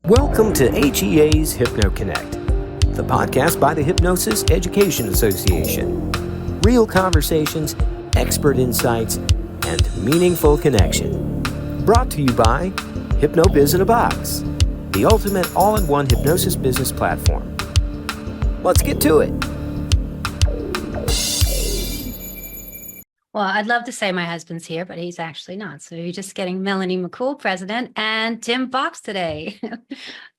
Welcome to HEA's HypnoConnect, the podcast by the Hypnosis Education Association. Real conversations, expert insights, and meaningful connection. Brought to you by HypnoBiz in a Box, the ultimate all-in-one hypnosis business platform. Let's get to it. Well, I'd love to say my husband's here, but he's actually not. So you're just getting Melanie McCool, president, and Tim Fox today.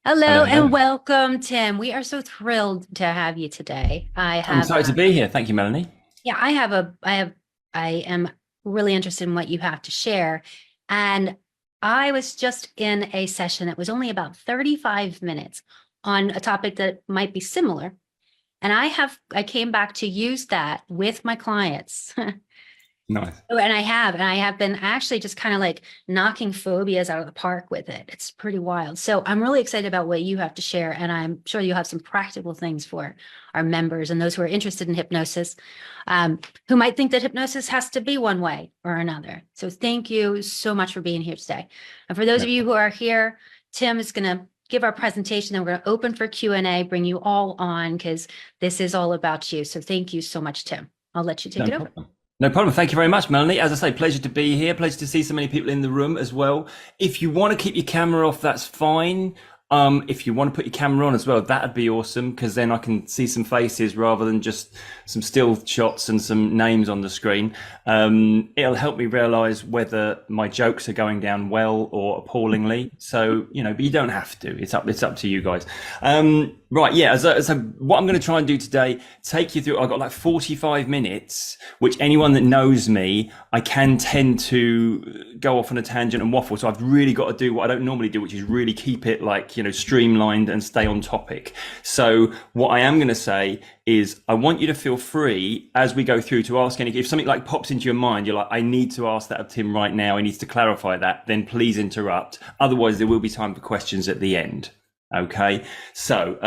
Hello and welcome, Tim. We are so thrilled to have you today. I'm excited to be here. Thank you, Melanie. Yeah, I am really interested in what you have to share. And I was just in a session that was only about 35 minutes on a topic that might be similar. And I came back to use that with my clients. Nice. And I have been actually just kind of like knocking phobias out of the park with it. It's pretty wild. So I'm really excited about what you have to share. And I'm sure you'll have some practical things for our members and those who are interested in hypnosis, who might think that hypnosis has to be one way or another. So thank you so much for being here today. And for those of you who are here, Tim is going to give our presentation, and we're going to open for Q&A, bring you all on because this is all about you. So thank you so much, Tim. I'll let you take it over. No problem. Thank you very much, Melanie. As I say, pleasure to be here. Pleasure to see so many people in the room as well. If you want to keep your camera off, that's fine. If you want to put your camera on as well, that'd be awesome, because then I can see some faces rather than just some still shots and some names on the screen. It'll help me realize whether my jokes are going down well or appallingly. So, but you don't have to. It's up to you guys. Right. Yeah. So what I'm going to try and do today, take you through, I've got like 45 minutes, which anyone that knows me, I can tend to go off on a tangent and waffle. So I've really got to do what I don't normally do, which is really keep it like, streamlined and stay on topic. So what I am going to say is I want you to feel free as we go through to ask if something like pops into your mind, you're like, I need to ask that of Tim right now. I need to clarify that. Then please interrupt. Otherwise there will be time for questions at the end. Okay, so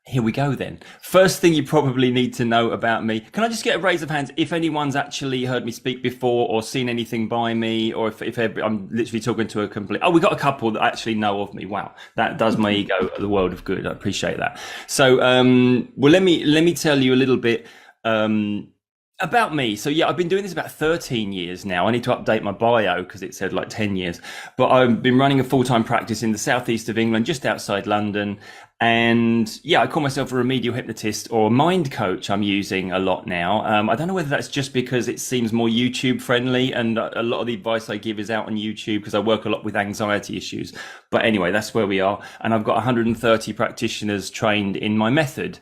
here we go then. First thing you probably need to know about me. Can I just get a raise of hands if anyone's actually heard me speak before or seen anything by me, or if I'm literally talking to a complete... Oh, we got a couple that actually know of me. Wow, that does my ego the world of good. I appreciate that. So, well, let me tell you a little bit about me. So yeah, I've been doing this about 13 years now. I need to update my bio because it said like 10 years, but I've been running a full-time practice in the southeast of England, just outside London. And yeah, I call myself a remedial hypnotist, or a mind coach I'm using a lot now. I don't know whether that's just because it seems more YouTube friendly, and a lot of the advice I give is out on YouTube because I work a lot with anxiety issues. But anyway, that's where we are. And I've got 130 practitioners trained in my method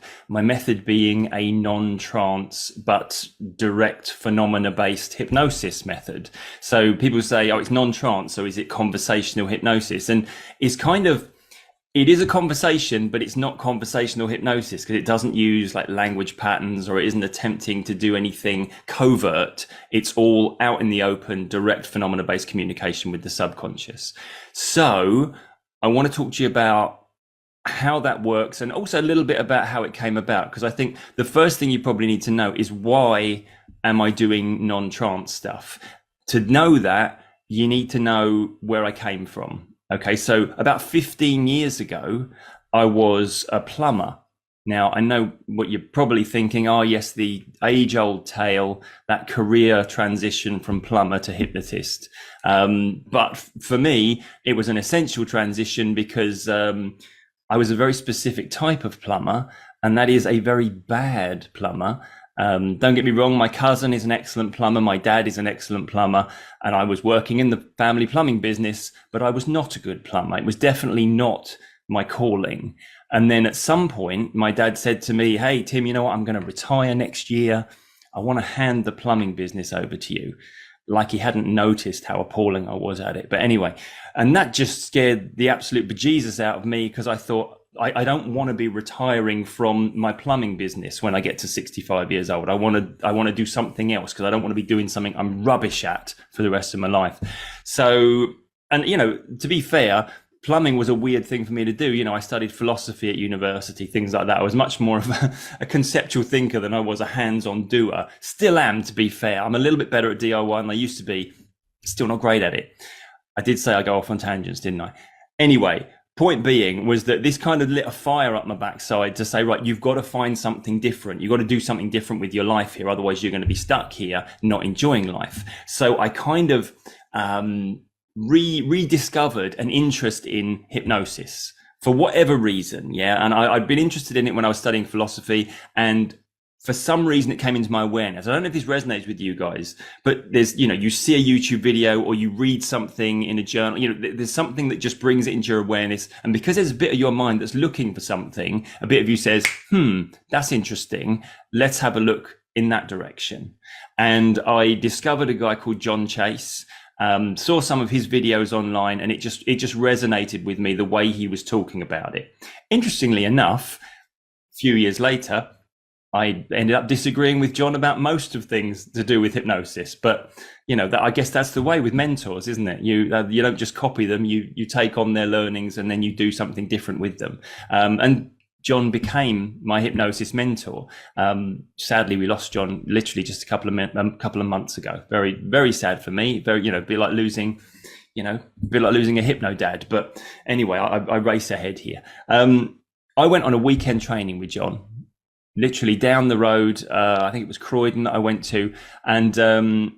being a non-trance but direct phenomena-based hypnosis method. So people say, oh, it's non-trance, so is it conversational hypnosis? And it's kind of, it is a conversation, but it's not conversational hypnosis because it doesn't use like language patterns, or it isn't attempting to do anything covert. It's all out in the open, direct phenomena-based communication with the subconscious. So I want to talk to you about how that works, and also a little bit about how it came about, because I think the first thing you probably need to know is, why am I doing non-trance stuff? To know that, you need to know where I came from. Okay, so about 15 years ago, I was a plumber. Now, I know what you're probably thinking. Oh, yes, the age-old tale, that career transition from plumber to hypnotist. But for me, it was an essential transition because I was a very specific type of plumber, and that is a very bad plumber. Don't get me wrong, my cousin is an excellent plumber, my dad is an excellent plumber, and I was working in the family plumbing business, but I was not a good plumber. It was definitely not my calling. And then at some point, my dad said to me, hey, Tim, you know what? I'm going to retire next year. I want to hand the plumbing business over to you. Like he hadn't noticed how appalling I was at it. But anyway, and that just scared the absolute bejesus out of me, because I thought, I don't want to be retiring from my plumbing business when I get to 65 years old. I want to do something else, because I don't want to be doing something I'm rubbish at for the rest of my life. So, and to be fair, plumbing was a weird thing for me to do. I studied philosophy at university, things like that. I was much more of a conceptual thinker than I was a hands-on doer. Still am, to be fair. I'm a little bit better at DIY than I used to be. Still not great at it. I did say I go off on tangents, didn't I? Anyway, point being was that this kind of lit a fire up my backside to say, right, you've got to find something different. You've got to do something different with your life here. Otherwise you're going to be stuck here, not enjoying life. So I kind of rediscovered an interest in hypnosis for whatever reason. Yeah. And I'd been interested in it when I was studying philosophy, and for some reason it came into my awareness. I don't know if this resonates with you guys, but there's, you see a YouTube video or you read something in a journal, there's something that just brings it into your awareness. And because there's a bit of your mind that's looking for something, a bit of you says, that's interesting. Let's have a look in that direction. And I discovered a guy called John Chase, saw some of his videos online, and it just resonated with me, the way he was talking about it. Interestingly enough, a few years later, I ended up disagreeing with John about most of things to do with hypnosis, but I guess that's the way with mentors, isn't it? You don't just copy them, you take on their learnings and then you do something different with them. And John became my hypnosis mentor. Sadly, we lost John literally just a couple of months ago. Very, very sad for me. Very, be like losing a hypno dad. But anyway, I race ahead here. I went on a weekend training with John. Literally down the road, I think it was Croydon that I went to, and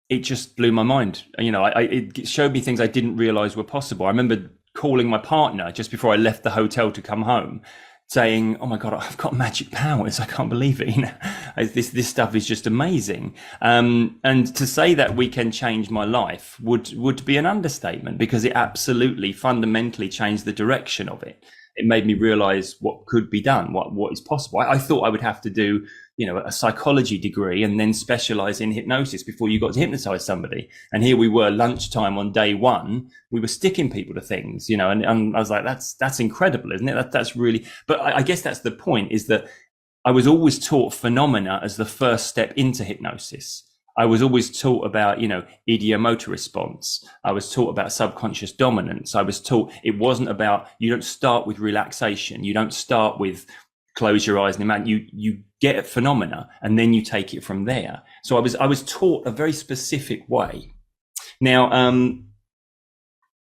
it just blew my mind. It showed me things I didn't realize were possible. I remember calling my partner just before I left the hotel to come home, saying, "Oh my God, I've got magic powers! I can't believe it! This stuff is just amazing." And to say that weekend changed my life would be an understatement, because it absolutely fundamentally changed the direction of it. It made me realize what could be done, what is possible. I thought I would have to do, a psychology degree and then specialize in hypnosis before you got to hypnotize somebody. And here we were, lunchtime on day one, we were sticking people to things, and I was like, that's incredible, isn't it? That's really, but I guess that's the point, is that I was always taught phenomena as the first step into hypnosis. I was always taught about, idiomotor response. I was taught about subconscious dominance. I was taught it wasn't about, you don't start with relaxation. You don't start with close your eyes and imagine. You get a phenomena and then you take it from there. So I was taught a very specific way. Now,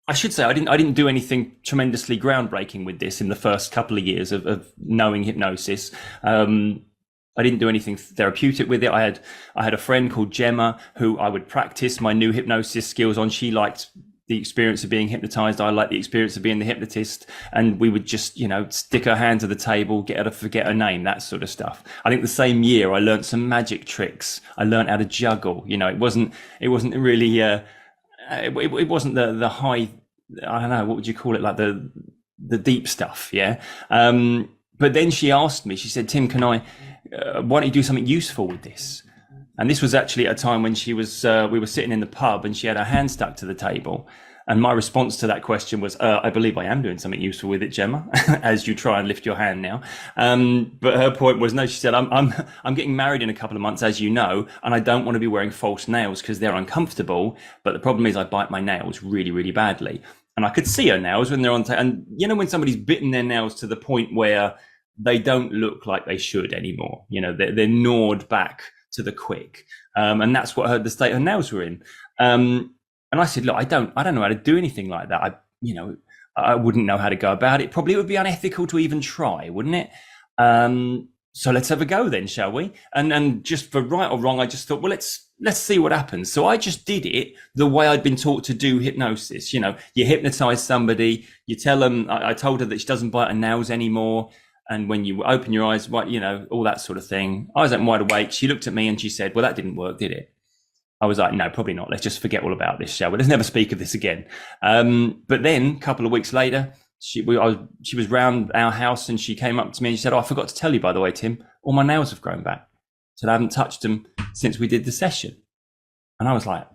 I should say I didn't do anything tremendously groundbreaking with this in the first couple of years of knowing hypnosis. I didn't do anything therapeutic with it. I had a friend called Gemma who I would practice my new hypnosis skills on. She liked the experience of being hypnotized. I liked the experience of being the hypnotist. And we would just, stick her hand to the table, get her to forget her name, that sort of stuff. I think the same year I learned some magic tricks. I learned how to juggle. It wasn't really, it wasn't the high, I don't know, what would you call it? Like the deep stuff. Yeah. But then she asked me, she said, "Tim, why don't you do something useful with this?" And this was actually at a time when she was, we were sitting in the pub and she had her hand stuck to the table. And my response to that question was, "I believe I am doing something useful with it, Gemma," as you try and lift your hand now. But her point was, no, she said, I'm getting married in a couple of months, as you know, and I don't want to be wearing false nails because they're uncomfortable. But the problem is I bite my nails really, really badly. And I could see her nails when they're on, and when somebody's bitten their nails to the point where they don't look like they should anymore, they're gnawed back to the quick. And that's what the state her nails were in. And I said, "Look, I don't know how to do anything like that. I wouldn't know how to go about it. Probably it would be unethical to even try, wouldn't it? So let's have a go then, shall we?" And just for right or wrong, I just thought, well, let's see what happens. So I just did it the way I'd been taught to do hypnosis. You hypnotize somebody, you tell them, I told her that she doesn't bite her nails anymore. And when you open your eyes, all that sort of thing. I was wide awake. She looked at me and she said, "Well, that didn't work, did it?" I was like, "No, probably not. Let's just forget all about this, shall we? Let's never speak of this again." But then a couple of weeks later, she was round our house and she came up to me and she said, "Oh, I forgot to tell you, by the way, Tim, all my nails have grown back." I said, "I haven't touched them since we did the session." And I was like,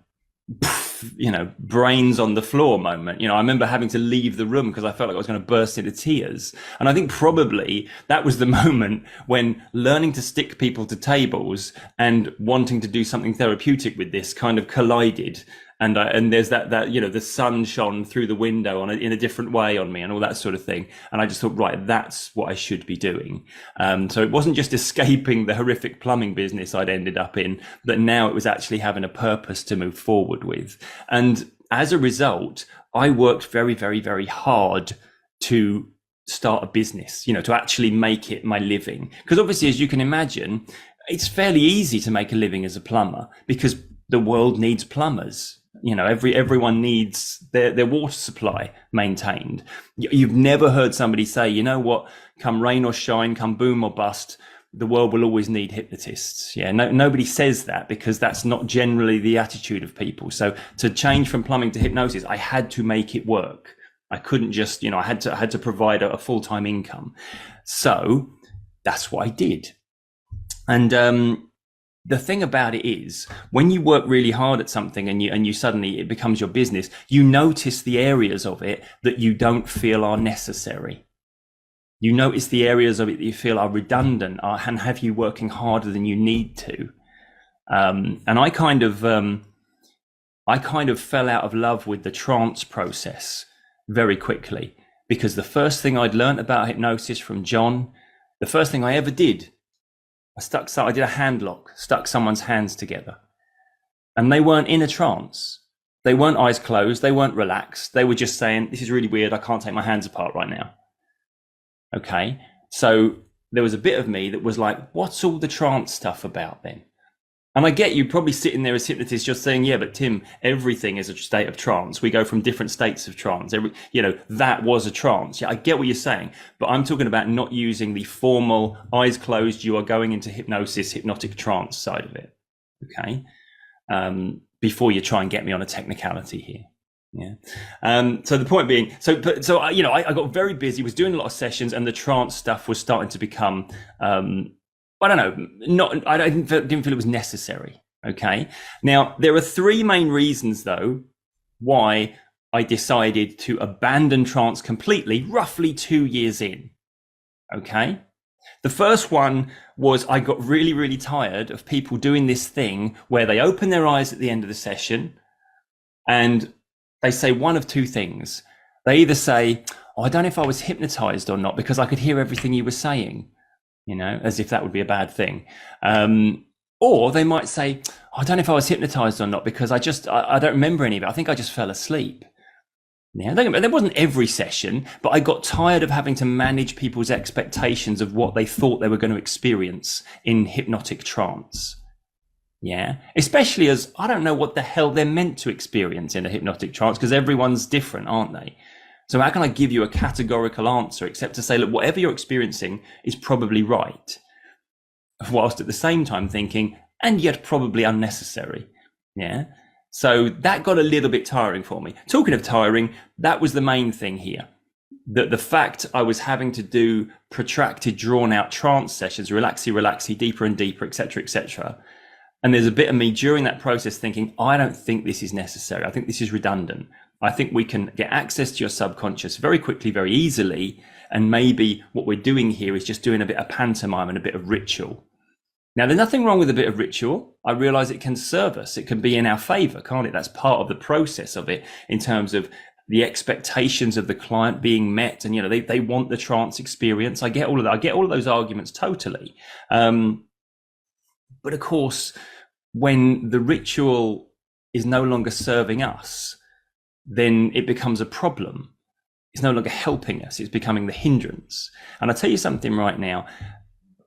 brains on the floor moment. I remember having to leave the room because I felt like I was going to burst into tears. And I think probably that was the moment when learning to stick people to tables and wanting to do something therapeutic with this kind of collided. And there's that the sun shone through the window in a different way on me and all that sort of thing. And I just thought, right, that's what I should be doing. So it wasn't just escaping the horrific plumbing business I'd ended up in, but now it was actually having a purpose to move forward with. And as a result, I worked very, very, very hard to start a business, to actually make it my living. Because obviously, as you can imagine, it's fairly easy to make a living as a plumber because the world needs plumbers. Everyone needs their water supply maintained. You've never heard somebody say, you know what, come rain or shine, come boom or bust, the world will always need hypnotists. Yeah, nobody says that because that's not generally the attitude of people. So to change from plumbing to hypnosis, I had to make it work. I couldn't just, I had to provide a full-time income. So that's what I did. And the thing about it is, when you work really hard at something and you suddenly it becomes your business, you notice the areas of it that you don't feel are necessary. You notice the areas of it that you feel are redundant and have you working harder than you need to. And I kind of fell out of love with the trance process very quickly, because the first thing I'd learned about hypnosis from John, the first thing I ever did, I did a hand lock, stuck someone's hands together, and they weren't in a trance. They weren't eyes closed. They weren't relaxed. They were just saying, this is really weird. I can't take my hands apart right now. Okay. So there was a bit of me that was like, what's all the trance stuff about then? And I get you probably sitting there as hypnotists just saying, yeah, but Tim, everything is a state of trance. We go from different states of trance. That was a trance. Yeah, I get what you're saying, but I'm talking about not using the formal eyes closed, you are going into hypnosis, hypnotic trance side of it. Okay. Before you try and get me on a technicality here. Yeah. So the point being, I got very busy, was doing a lot of sessions, and the trance stuff was starting to become, I don't know, I didn't feel it was necessary. Okay. Now, there are three main reasons, though, why I decided to abandon trance completely, roughly 2 years in. Okay. The first one was I got really, really tired of people doing this thing where they open their eyes at the end of the session and they say one of two things. They either say, I don't know if I was hypnotized or not because I could hear everything you were saying. As if that would be a bad thing. Or they might say, I don't know if I was hypnotized or not because I don't remember any of it. I think I just fell asleep. Yeah, there wasn't every session, but I got tired of having to manage people's expectations of what they thought they were going to experience in hypnotic trance. Yeah, especially as I don't know what the hell they're meant to experience in a hypnotic trance because everyone's different, aren't they? So how can I give you a categorical answer except to say, look, whatever you're experiencing is probably right, whilst at the same time thinking, and yet probably unnecessary. Yeah. So that got a little bit tiring for me. Talking of tiring, that was the main thing here. The fact I was having to do protracted, drawn out trance sessions, relaxy, deeper and deeper, etc., etc. And there's a bit of me during that process thinking, I don't think this is necessary. I think this is redundant. I think we can get access to your subconscious very quickly, very easily. And maybe what we're doing here is just doing a bit of pantomime and a bit of ritual. Now, there's nothing wrong with a bit of ritual. I realize it can serve us. It can be in our favor, can't it? That's part of the process of it in terms of the expectations of the client being met. And, they want the trance experience. I get all of that. I get all of those arguments totally. But of course, when the ritual is no longer serving us, then it becomes a problem. It's no longer helping us. It's becoming the hindrance. And I'll tell you something right now.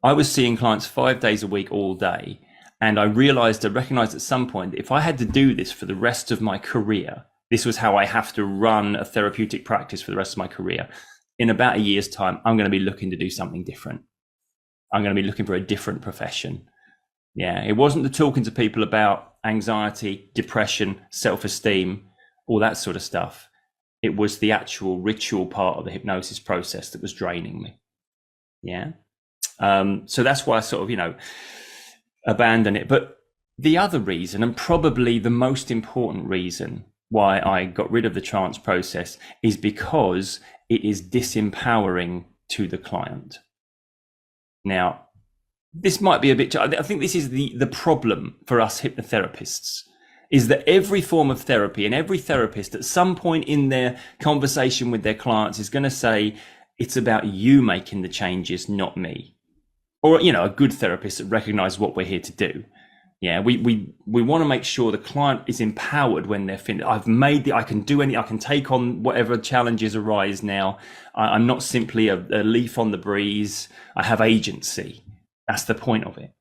I was seeing clients 5 days a week all day. And I recognized at some point that if I had to do this for the rest of my career, this was how I have to run a therapeutic practice for the rest of my career. In about a year's time, I'm going to be looking to do something different. I'm going to be looking for a different profession. Yeah, it wasn't the talking to people about anxiety, depression, self-esteem, all that sort of stuff. It was the actual ritual part of the hypnosis process that was draining me. Yeah. So that's why I sort of, abandoned it. But the other reason, and probably the most important reason why I got rid of the trance process, is because it is disempowering to the client. Now, this might be a bit, I think this is the problem for us hypnotherapists, is that every form of therapy and every therapist at some point in their conversation with their clients is going to say, it's about you making the changes, not me. Or, a good therapist that recognizes what we're here to do. Yeah, we want to make sure the client is empowered when they're finished. I can do I can take on whatever challenges arise now. I'm not simply a leaf on the breeze. I have agency. That's the point of it.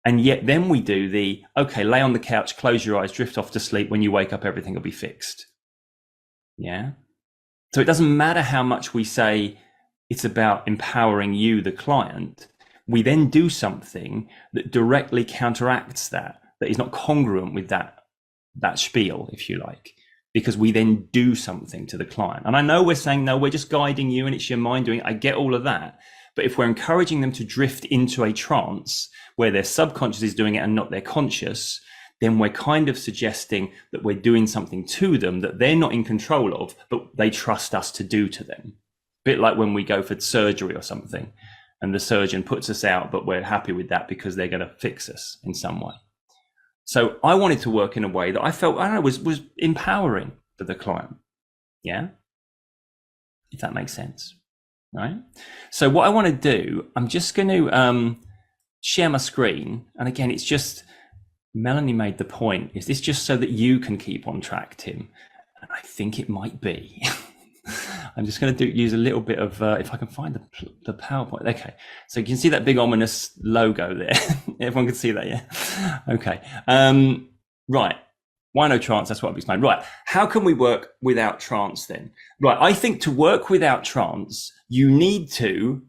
And yet then we do okay, lay on the couch, close your eyes, drift off to sleep. When you wake up, everything will be fixed. Yeah. So it doesn't matter how much we say it's about empowering you, the client. We then do something that directly counteracts that is not congruent with that spiel, if you like, because we then do something to the client. And I know we're saying, no, we're just guiding you and it's your mind doing it. I get all of that. But if we're encouraging them to drift into a trance where their subconscious is doing it and not their conscious, then we're kind of suggesting that we're doing something to them that they're not in control of, but they trust us to do to them. A bit like when we go for surgery or something, and the surgeon puts us out, but we're happy with that because they're going to fix us in some way. So I wanted to work in a way that I felt, was empowering for the client. Yeah. If that makes sense. Right. So what I want to do, I'm just going to share my screen. And again, it's just, Melanie made the point, is this just so that you can keep on track, Tim? And I think it might be. I'm just going to use a little bit of, if I can find the PowerPoint. Okay, so you can see that big ominous logo there. Everyone can see that, yeah? Okay, right. Why no trance? That's what I've explained. Right, how can we work without trance then? Right, I think to work without trance, you need to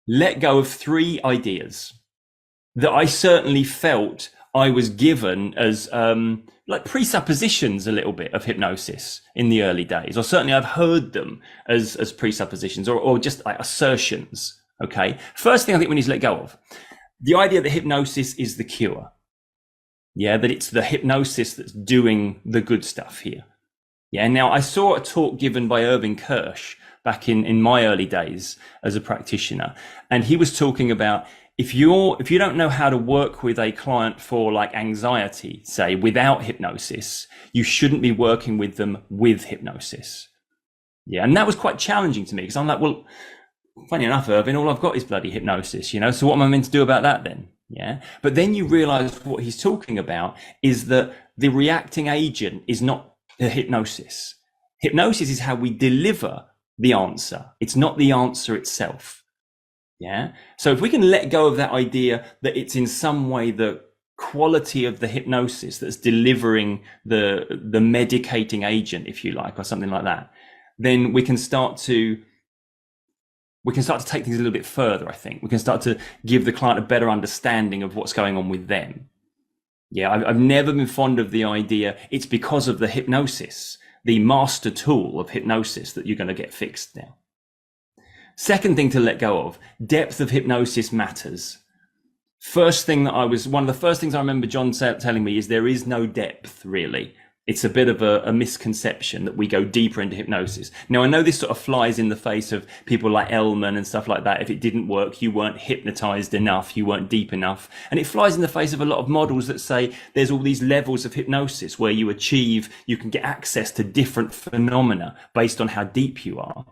let go of 3 ideas that I certainly felt I was given as like presuppositions a little bit of hypnosis in the early days, or certainly I've heard them as presuppositions or just like assertions. Okay. First thing I think we need to let go of the idea that hypnosis is the cure. Yeah. That it's the hypnosis that's doing the good stuff here. Yeah. Now I saw a talk given by Irving Kirsch back in my early days as a practitioner. And he was talking about, if you don't know how to work with a client for like anxiety, say, without hypnosis, you shouldn't be working with them with hypnosis. Yeah. And that was quite challenging to me because I'm like, well, funny enough, Irvin, all I've got is bloody hypnosis, so what am I meant to do about that then? Yeah. But then you realize what he's talking about is that the reacting agent is not the hypnosis. Hypnosis is how we deliver the answer. It's not the answer itself. Yeah. So if we can let go of that idea that it's in some way the quality of the hypnosis that's delivering the medicating agent, if you like, or something like that, then we can start to take things a little bit further. I think we can start to give the client a better understanding of what's going on with them. Yeah. I've never been fond of the idea it's because of the hypnosis, the master tool of hypnosis, that you're going to get fixed now. Second thing to let go of, depth of hypnosis matters. One of the first things I remember John telling me is there is no depth really. It's a bit of a misconception that we go deeper into hypnosis. Now I know this sort of flies in the face of people like Ellman and stuff like that. If it didn't work, you weren't hypnotized enough, you weren't deep enough. And it flies in the face of a lot of models that say there's all these levels of hypnosis where you can get access to different phenomena based on how deep you are.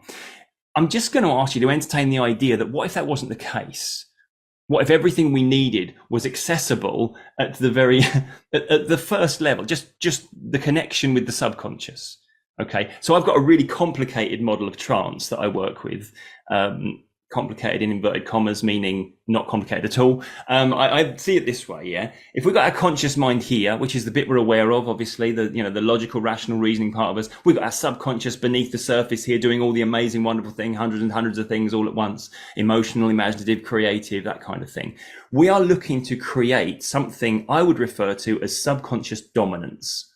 I'm just going to ask you to entertain the idea that what if that wasn't the case? What if everything we needed was accessible at the first level, just the connection with the subconscious? Okay. So I've got a really complicated model of trance that I work with. Complicated in inverted commas, meaning not complicated at all. I see it this way. Yeah. If we've got our conscious mind here, which is the bit we're aware of, obviously the logical, rational reasoning part of us, we've got our subconscious beneath the surface here doing all the amazing, wonderful thing, hundreds and hundreds of things all at once, emotional, imaginative, creative, that kind of thing. We are looking to create something I would refer to as subconscious dominance,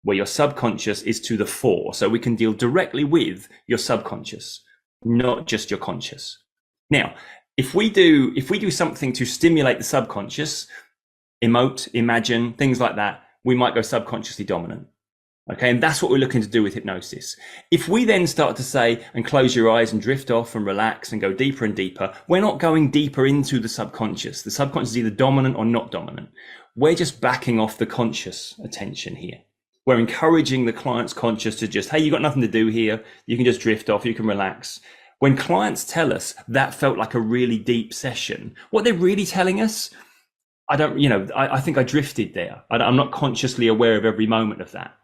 where your subconscious is to the fore. So we can deal directly with your subconscious, not just your conscious. Now, if we do something to stimulate the subconscious, emote, imagine, things like that, we might go subconsciously dominant. Okay. And that's what we're looking to do with hypnosis. If we then start to say and close your eyes and drift off and relax and go deeper and deeper, we're not going deeper into the subconscious. The subconscious is either dominant or not dominant. We're just backing off the conscious attention here. We're encouraging the client's conscious to just, hey, you got nothing to do here. You can just drift off. You can relax. When clients tell us that felt like a really deep session, what they're really telling us, I don't, you know, I think I drifted there. I'm not consciously aware of every moment of that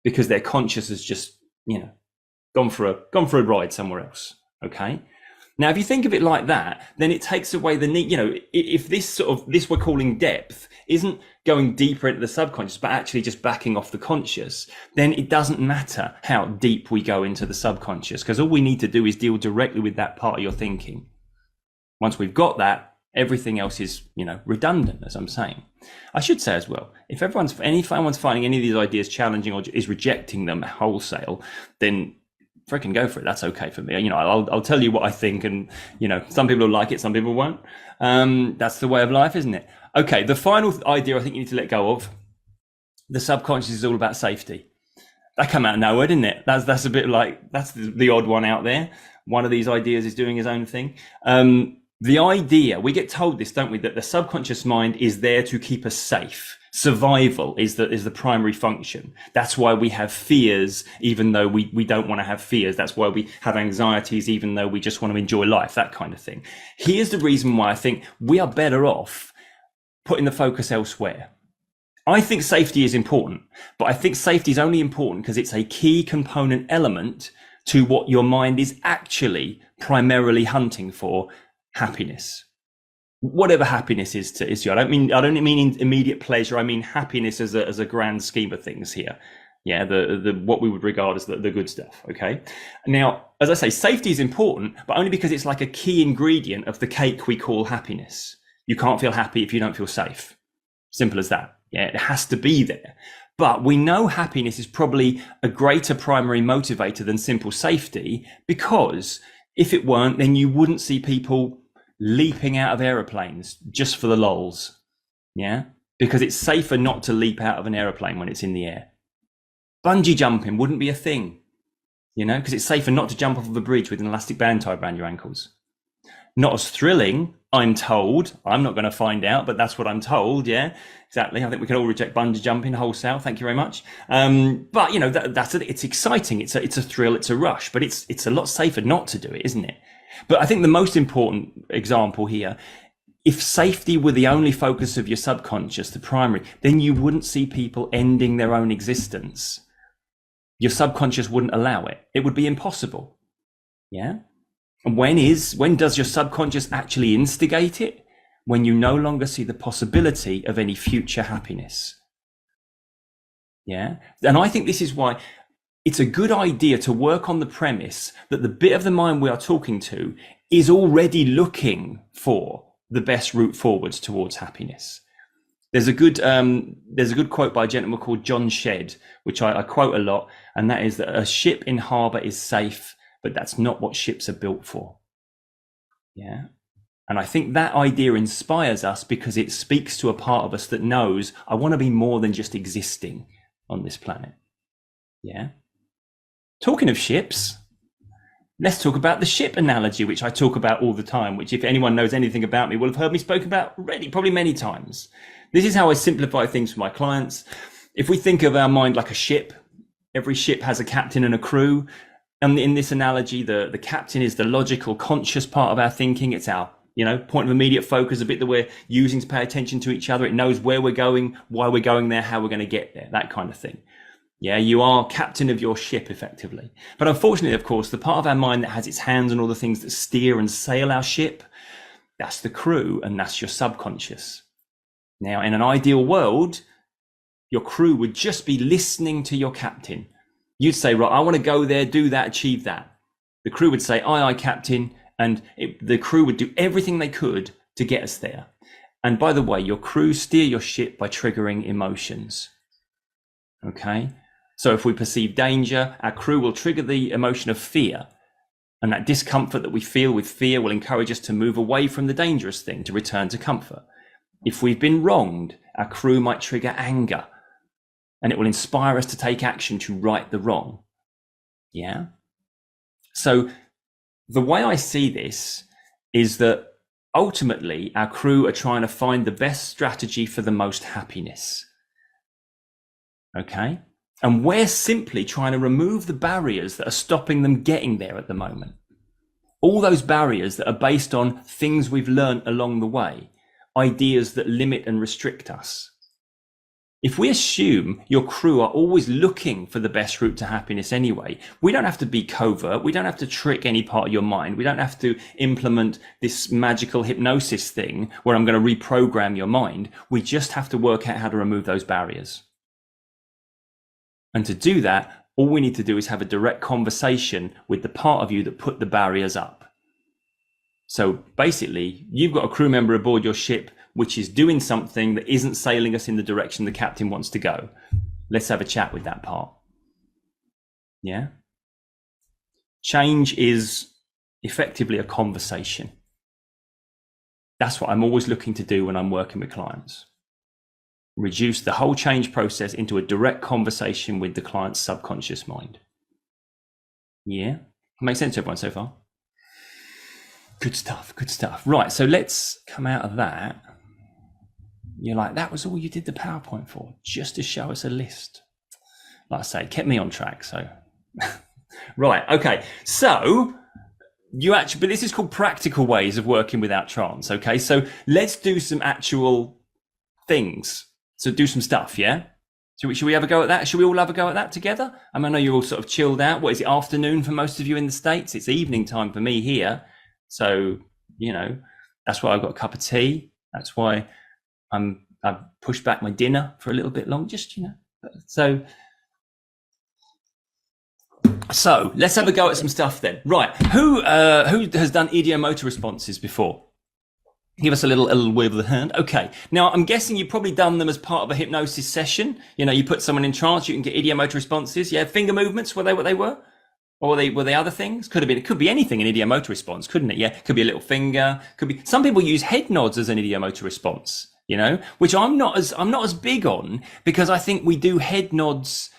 because their conscious has just, you know, gone for a ride somewhere else. Okay. Now, if you think of it like that, then it takes away the need, you know, if this we're calling depth isn't going deeper into the subconscious, but actually just backing off the conscious, then it doesn't matter how deep we go into the subconscious, because all we need to do is deal directly with that part of your thinking. Once we've got that, everything else is, you know, redundant, as I'm saying. I should say as well, if anyone's finding any of these ideas challenging or is rejecting them wholesale, then freaking go for it. That's okay for me. You know, I'll tell you what I think, and you know, some people will like it, some people won't. That's the way of life, isn't it? Okay, the final idea I think you need to let go of: the subconscious is all about safety. That came out of nowhere, didn't it? That's a bit like, that's the odd one out there. One of these ideas is doing his own thing. The idea, we get told this, don't we, that the subconscious mind is there to keep us safe. Survival is the primary function. That's why we have fears, even though we don't want to have fears. That's why we have anxieties, even though we just want to enjoy life, that kind of thing. Here's the reason why I think we are better off putting the focus elsewhere. I think safety is important, but I think safety is only important because it's a key component element to what your mind is actually primarily hunting for: happiness. Whatever happiness is to you. I don't mean immediate pleasure. I mean happiness as a grand scheme of things here. Yeah, the what we would regard as the good stuff. Okay. Now, as I say, safety is important, but only because it's like a key ingredient of the cake we call happiness. You can't feel happy if you don't feel safe. Simple as that. Yeah, it has to be there. But we know happiness is probably a greater primary motivator than simple safety, because if it weren't, then you wouldn't see people leaping out of aeroplanes just for the lols. Yeah, because it's safer not to leap out of an aeroplane when it's in the air. Bungee jumping wouldn't be a thing, you know, because it's safer not to jump off of a bridge with an elastic band tied around your ankles. Not as thrilling, I'm told. I'm not going to find out, but that's what I'm told. Yeah, exactly. I think we can all reject bungee jumping wholesale. Thank you very much. But you know, that's it. It's exciting. It's a thrill. It's a rush. But it's a lot safer not to do it, isn't it? But I think the most important example here, if safety were the only focus of your subconscious, the primary, then you wouldn't see people ending their own existence. Your subconscious wouldn't allow it. It would be impossible. Yeah. And when does your subconscious actually instigate it? When you no longer see the possibility of any future happiness. Yeah. And I think this is why it's a good idea to work on the premise that the bit of the mind we are talking to is already looking for the best route forwards towards happiness. There's a good quote by a gentleman called John Shedd, which I quote a lot, and that is that a ship in harbour is safe, but that's not what ships are built for. Yeah. And I think that idea inspires us because it speaks to a part of us that knows, I want to be more than just existing on this planet. Yeah. Talking of ships, let's talk about the ship analogy, which I talk about all the time, which if anyone knows anything about me will have heard me spoke about already, probably many times. This is how I simplify things for my clients. If we think of our mind like a ship, every ship has a captain and a crew. And in this analogy, the captain is the logical, conscious part of our thinking. It's our, you know, point of immediate focus, a bit that we're using to pay attention to each other. It knows where we're going, why we're going there, how we're going to get there, that kind of thing. Yeah, you are captain of your ship effectively. But unfortunately, of course, the part of our mind that has its hands on all the things that steer and sail our ship, that's the crew, and that's your subconscious. Now, in an ideal world, your crew would just be listening to your captain. You'd say, right, I want to go there, do that, achieve that. The crew would say, aye, aye, captain. And the crew would do everything they could to get us there. And by the way, your crew steer your ship by triggering emotions. Okay. So if we perceive danger, our crew will trigger the emotion of fear. And that discomfort that we feel with fear will encourage us to move away from the dangerous thing, to return to comfort. If we've been wronged, our crew might trigger anger, and it will inspire us to take action to right the wrong. Yeah. So the way I see this is that ultimately our crew are trying to find the best strategy for the most happiness. Okay. And we're simply trying to remove the barriers that are stopping them getting there at the moment. All those barriers that are based on things we've learned along the way. ideas that limit and restrict us. If we assume your crew are always looking for the best route to happiness anyway, we don't have to be covert. We don't have to trick any part of your mind. We don't have to implement this magical hypnosis thing where I'm going to reprogram your mind. We just have to work out how to remove those barriers. And to do that, all we need to do is have a direct conversation with the part of you that put the barriers up. So basically, you've got a crew member aboard your ship which is doing something that isn't sailing us in the direction the captain wants to go. Let's have a chat with that part. Yeah? Change is effectively a conversation. That's what I'm always looking to do when I'm working with clients. Reduce the whole change process into a direct conversation with the client's subconscious mind. Yeah? Makes sense to everyone so far? Good stuff, good stuff. Right, so let's come out of that. You're like, that was all you did the PowerPoint for, just to show us a list. Like I say, kept me on track, so. Right, okay. So, but this is called practical ways of working without trance, okay? So let's do some actual things. So do some stuff, yeah? Should we have a go at that? Should we all have a go at that together? I know you're all sort of chilled out. What is it, afternoon for most of you in the States? It's evening time for me here. So, that's why I've got a cup of tea. That's why I've pushed back my dinner for a little bit long, So let's have a go at some stuff then. Right. Who has done idiomotor responses before? Give us a little wave of the hand. Okay. Now, I'm guessing you've probably done them as part of a hypnosis session. You put someone in trance, you can get idiomotor responses. Yeah. Finger movements, were they what they were? Or were they other things? It could be anything, an idiomotor response, couldn't it? Yeah. Could be a little finger. Some people use head nods as an idiomotor response, which I'm not as big on, because I think we do head nods.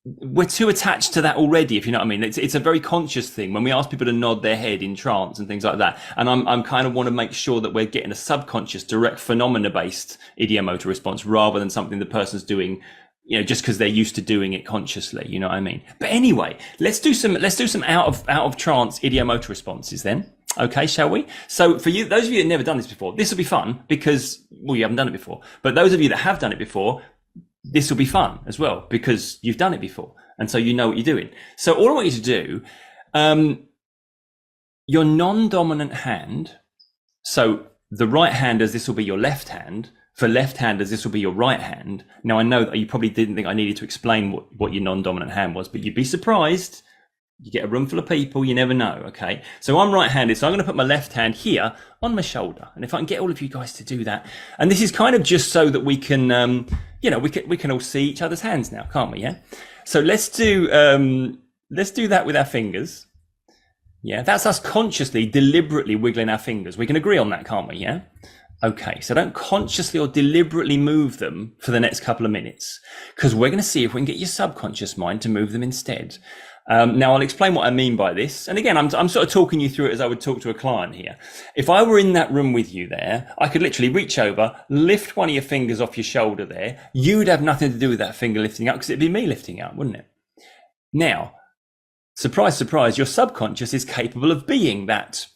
We're too attached to that already, if you know what I mean. It's a very conscious thing when we ask people to nod their head in trance and things like that. And I'm kind of want to make sure that we're getting a subconscious, direct phenomena-based idiomotor response rather than something the person's doing, just because they're used to doing it consciously. You know what I mean? But anyway, let's do some out of trance idiomotor responses then. Okay, shall we? So for you, those of you that never done this before, this will be fun because, you haven't done it before. But those of you that have done it before, this will be fun as well because you've done it before. And so you know what you're doing. So all I want you to do, your non-dominant hand. So the right-handers, this will be your left hand. For left-handers, this will be your right hand. Now, I know that you probably didn't think I needed to explain what your non-dominant hand was, but you'd be surprised. You get a room full of people, you never know, okay? So I'm right-handed, so I'm going to put my left hand here on my shoulder. And if I can get all of you guys to do that, and this is kind of just so that we can, we can all see each other's hands now, can't we, yeah? So let's do that with our fingers. Yeah, that's us consciously, deliberately wiggling our fingers. We can agree on that, can't we, yeah? Okay, so don't consciously or deliberately move them for the next couple of minutes, because we're going to see if we can get your subconscious mind to move them instead. Now I'll explain what I mean by this. And again, I'm sort of talking you through it as I would talk to a client here. If I were in that room with you there, I could literally reach over, lift one of your fingers off your shoulder there. You'd have nothing to do with that finger lifting up because it'd be me lifting up, wouldn't it? Now, surprise, surprise, your subconscious is capable of being that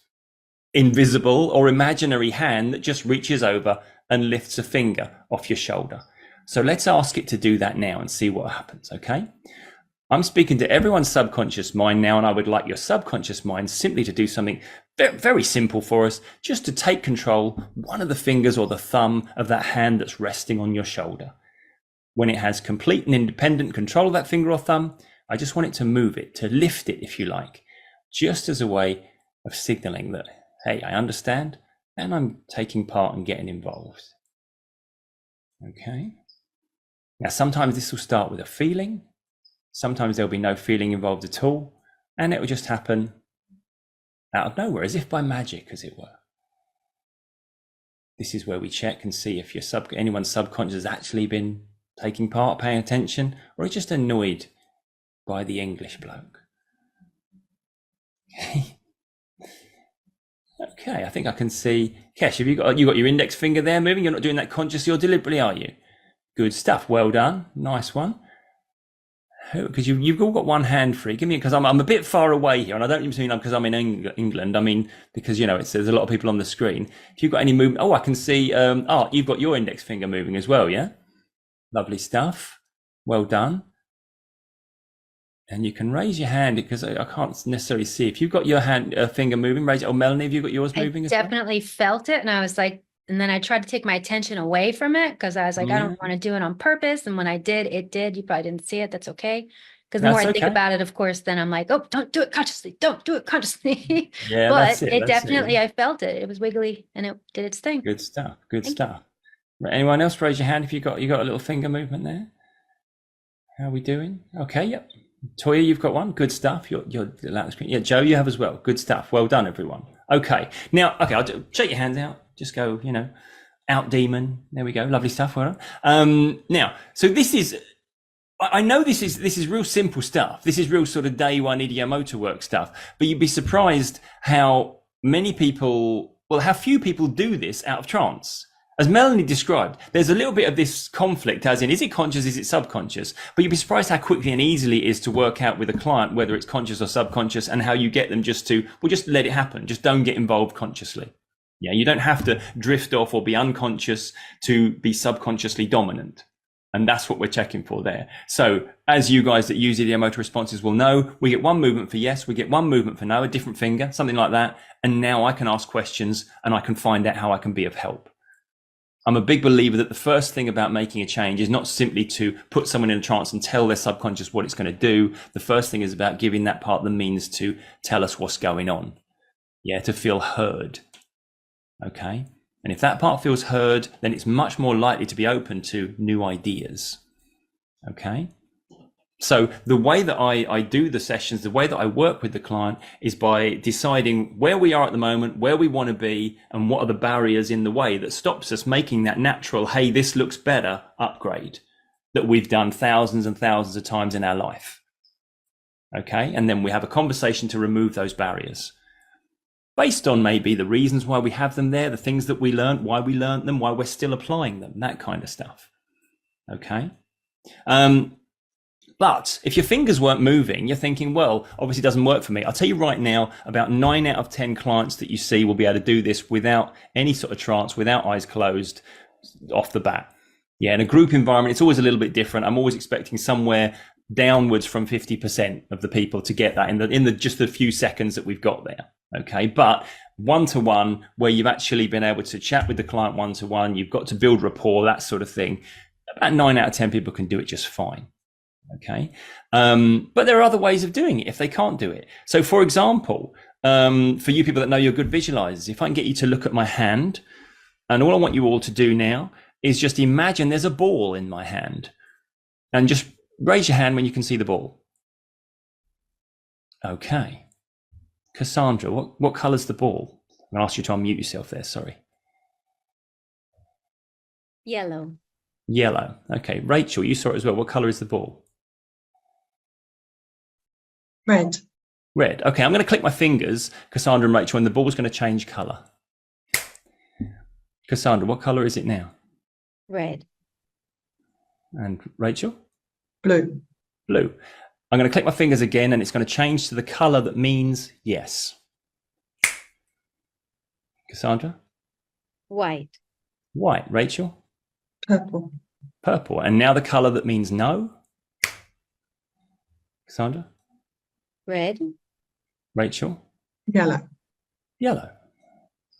invisible or imaginary hand that just reaches over and lifts a finger off your shoulder. So let's ask it to do that now and see what happens, okay? I'm speaking to everyone's subconscious mind now, and I would like your subconscious mind simply to do something very, very simple for us, just to take control, one of the fingers or the thumb of that hand that's resting on your shoulder. When it has complete and independent control of that finger or thumb, I just want it to move it, to lift it, if you like, just as a way of signaling that, hey, I understand, and I'm taking part and getting involved. Okay. Now, sometimes this will start with a feeling. Sometimes there'll be no feeling involved at all, and it will just happen out of nowhere, as if by magic, as it were. This is where we check and see if anyone's subconscious has actually been taking part, paying attention, or is just annoyed by the English bloke. Okay, I think I can see. Kesh, have you got your index finger there moving? You're not doing that consciously or deliberately, are you? Good stuff. Well done. Nice one. Because you've all got one hand free. Give me, because I'm a bit far away here, and I don't even mean because I'm in England. I mean because there's a lot of people on the screen. If you've got any movement, I can see. You've got your index finger moving as well. Yeah, lovely stuff. Well done. And you can raise your hand because I can't necessarily see if you've got your finger moving. Raise it. Oh, Melanie, have you got yours moving? I definitely felt it, and I was like, and then I tried to take my attention away from it because I was like, I don't want to do it on purpose. And when I did, it did. You probably didn't see it. That's okay. Because the more I think about it, of course, then I'm like, oh, don't do it consciously. Don't do it consciously. Yeah, but that's it. It definitely, I felt it. It was wiggly and it did its thing. Good stuff. Good stuff. Right, anyone else raise your hand if you got a little finger movement there? How are we doing? Okay, yep. Toya, you've got one. Good stuff. You're yeah, Joe, you have as well. Good stuff. Well done, everyone. Okay. Now, shake your hands out. Just go, out demon. There we go. Lovely stuff. Well done. Now, so this is, I know this is real simple stuff. This is real sort of day one idiomotor work stuff, but you'd be surprised how how few people do this out of trance. As Melanie described, there's a little bit of this conflict as in, is it conscious, is it subconscious? But you'd be surprised how quickly and easily it is to work out with a client, whether it's conscious or subconscious, and how you get them just let it happen. Just don't get involved consciously. Yeah, you don't have to drift off or be unconscious to be subconsciously dominant. And that's what we're checking for there. So as you guys that use idiomotor responses will know, we get one movement for yes, we get one movement for no, a different finger, something like that. And now I can ask questions and I can find out how I can be of help. I'm a big believer that the first thing about making a change is not simply to put someone in a trance and tell their subconscious what it's going to do. The first thing is about giving that part the means to tell us what's going on. Yeah, to feel heard. Okay. And if that part feels heard, then it's much more likely to be open to new ideas. Okay. So the way that I do the sessions, the way that I work with the client is by deciding where we are at the moment, where we want to be, and what are the barriers in the way that stops us making that natural, hey, this looks better upgrade that we've done thousands and thousands of times in our life. Okay. And then we have a conversation to remove those barriers based on maybe the reasons why we have them there, the things that we learned, why we learned them, why we're still applying them, that kind of stuff. Okay. But if your fingers weren't moving, you're thinking, well, obviously it doesn't work for me. I'll tell you right now, about 9 out of 10 clients that you see will be able to do this without any sort of trance, without eyes closed off the bat. Yeah, in a group environment, it's always a little bit different. I'm always expecting somewhere downwards from 50% of the people to get that in the just the few seconds that we've got there. Okay, but one-to-one, where you've actually been able to chat with the client one-to-one, you've got to build rapport, that sort of thing. About 9 out of 10 people can do it just fine. Okay. But there are other ways of doing it if they can't do it. So for example, for you people that know you're good visualizers, if I can get you to look at my hand, and all I want you all to do now is just imagine there's a ball in my hand, and just raise your hand when you can see the ball. Okay. Cassandra, what color's the ball? I'm going to ask you to unmute yourself there. Sorry. Yellow. Yellow. Okay. Rachel, you saw it as well. What color is the ball? Red. Red. Okay, I'm going to click my fingers, Cassandra and Rachel, and the ball's going to change color. Cassandra, what color is it now? Red. And Rachel? Blue. Blue. I'm going to click my fingers again, and it's going to change to the color that means yes. Cassandra? White. White. Rachel? Purple. Purple. And now the color that means no? Cassandra? Red. Rachel? Yellow. Yellow.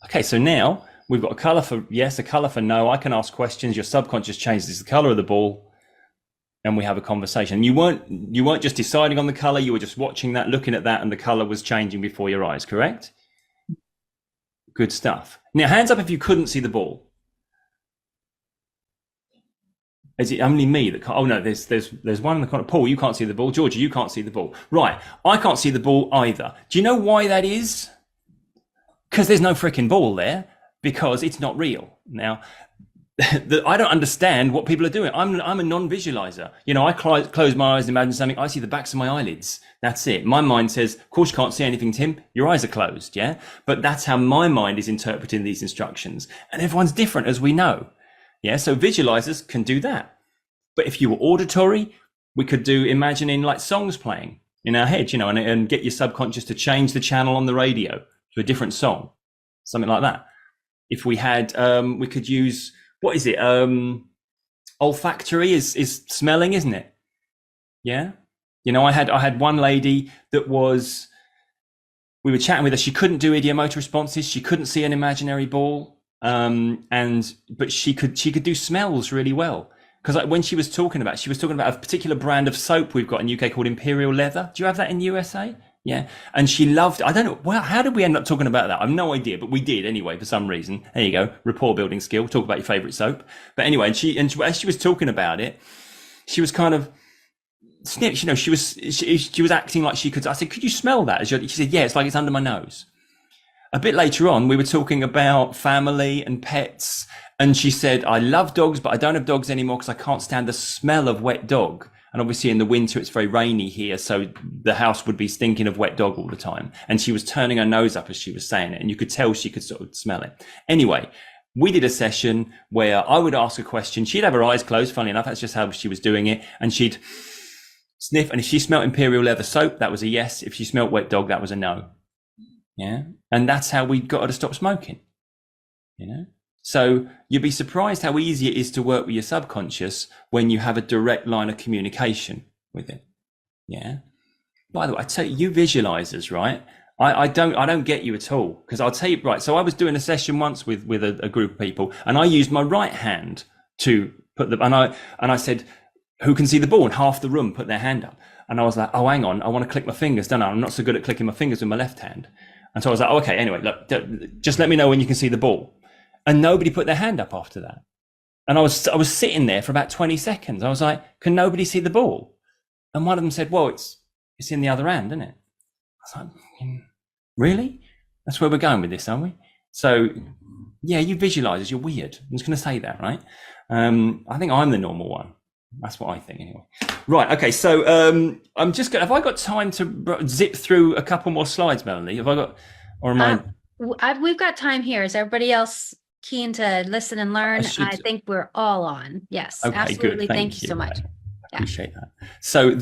Okay, so now we've got a color for yes, a color for no. I can ask questions. Your subconscious changes the color of the ball, and we have a conversation. You weren't just deciding on the color. You were just watching that, looking at that, and the color was changing before your eyes. Correct? Good stuff. Now, hands up if you couldn't see the ball. Is it only me that can't? Oh no, there's one in the corner. Paul, you can't see the ball. Georgia, you can't see the ball. Right, I can't see the ball either. Do you know why that is? Because there's no freaking ball there, because it's not real. Now, I don't understand what people are doing. I'm a non-visualizer. You know, I close my eyes and imagine something. I see the backs of my eyelids. That's it. My mind says, of course you can't see anything, Tim. Your eyes are closed, yeah? But that's how my mind is interpreting these instructions. And everyone's different, as we know. Yeah, so visualizers can do that. But if you were auditory, We could do imagining like songs playing in our head, and get your subconscious to change the channel on the radio to a different song, something like that. If we had, we could use, what is it? Olfactory is smelling, isn't it? Yeah. I had one lady that we were chatting with her. She couldn't do idiomotor responses. She couldn't see an imaginary ball. But she could do smells really well. Because when she was talking about a particular brand of soap we've got in UK called Imperial Leather. Do you have that in USA? Yeah. And she loved, I don't know, well, how did we end up talking about that? I have no idea, but we did anyway, for some reason. There you go. Rapport building skill. Talk about your favorite soap. But anyway, as she was talking about it, she was kind of snipped, she was acting like she could. I said, could you smell that? She said, yeah, it's like it's under my nose. A bit later on, we were talking about family and pets. And she said, I love dogs, but I don't have dogs anymore because I can't stand the smell of wet dog. And obviously in the winter, it's very rainy here. So the house would be stinking of wet dog all the time. And she was turning her nose up as she was saying it. And you could tell she could sort of smell it. Anyway, we did a session where I would ask a question. She'd have her eyes closed. Funnily enough, that's just how she was doing it. And she'd sniff. And if she smelt Imperial Leather soap, that was a yes. If she smelt wet dog, that was a no. Yeah. And that's how we got her to stop smoking, So you'd be surprised how easy it is to work with your subconscious when you have a direct line of communication with it. Yeah. By the way, I tell you, visualizers, right? I don't get you at all, because I'll tell you, right. So I was doing a session once with a group of people, and I used my right hand to put and I said, who can see the ball? And half the room put their hand up. And I was like, oh, hang on. I want to click my fingers, don't I? I'm not so good at clicking my fingers with my left hand. And so I was like, oh, okay, anyway, look, just let me know when you can see the ball. And nobody put their hand up after that. And I was sitting there for about 20 seconds. I was like, can nobody see the ball? And one of them said, well, it's in the other hand, isn't it? I was like, really? That's where we're going with this, aren't we? So yeah, you visualizers, you're weird. I'm just going to say that, right? I think I'm the normal one. That's what I think anyway. Right. Okay. So, have I got time to zip through a couple more slides, Melanie? Have I got, or am we've got time here. Is everybody else keen to listen and learn? I think we're all on. Yes. Okay, absolutely. good. Thank you so much. I appreciate that. So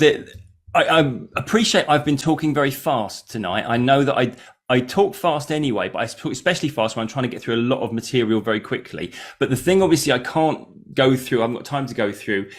I appreciate I've been talking very fast tonight. I know that I talk fast anyway, but I talk especially fast when I'm trying to get through a lot of material very quickly. But the thing obviously I can't go through, I haven't got time to go through,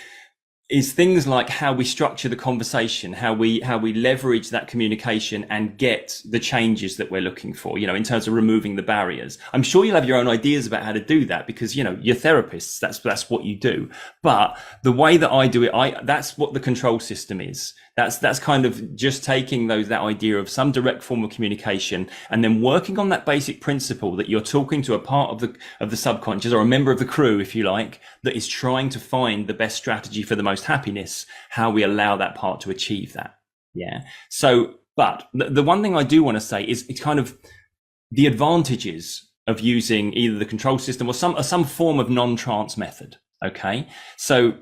is things like how we structure the conversation, how we leverage that communication and get the changes that we're looking for, in terms of removing the barriers. I'm sure you'll have your own ideas about how to do that because, you're therapists. That's what you do. But the way that I do it, that's what the control system is. That's kind of just taking that idea of some direct form of communication and then working on that basic principle that you're talking to a part of the subconscious or a member of the crew, if you like, that is trying to find the best strategy for the most happiness, how we allow that part to achieve that. Yeah. So, but the one thing I do want to say is it's kind of the advantages of using either the control system or some form of non-trance method. Okay. So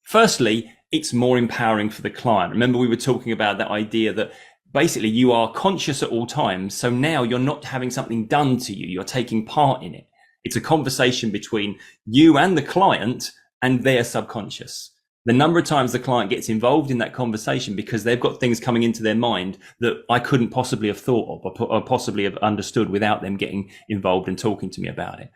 firstly, it's more empowering for the client. Remember, we were talking about that idea that basically you are conscious at all times. So now you're not having something done to you. You're taking part in it. It's a conversation between you and the client and their subconscious. The number of times the client gets involved in that conversation because they've got things coming into their mind that I couldn't possibly have thought of or possibly have understood without them getting involved and talking to me about it.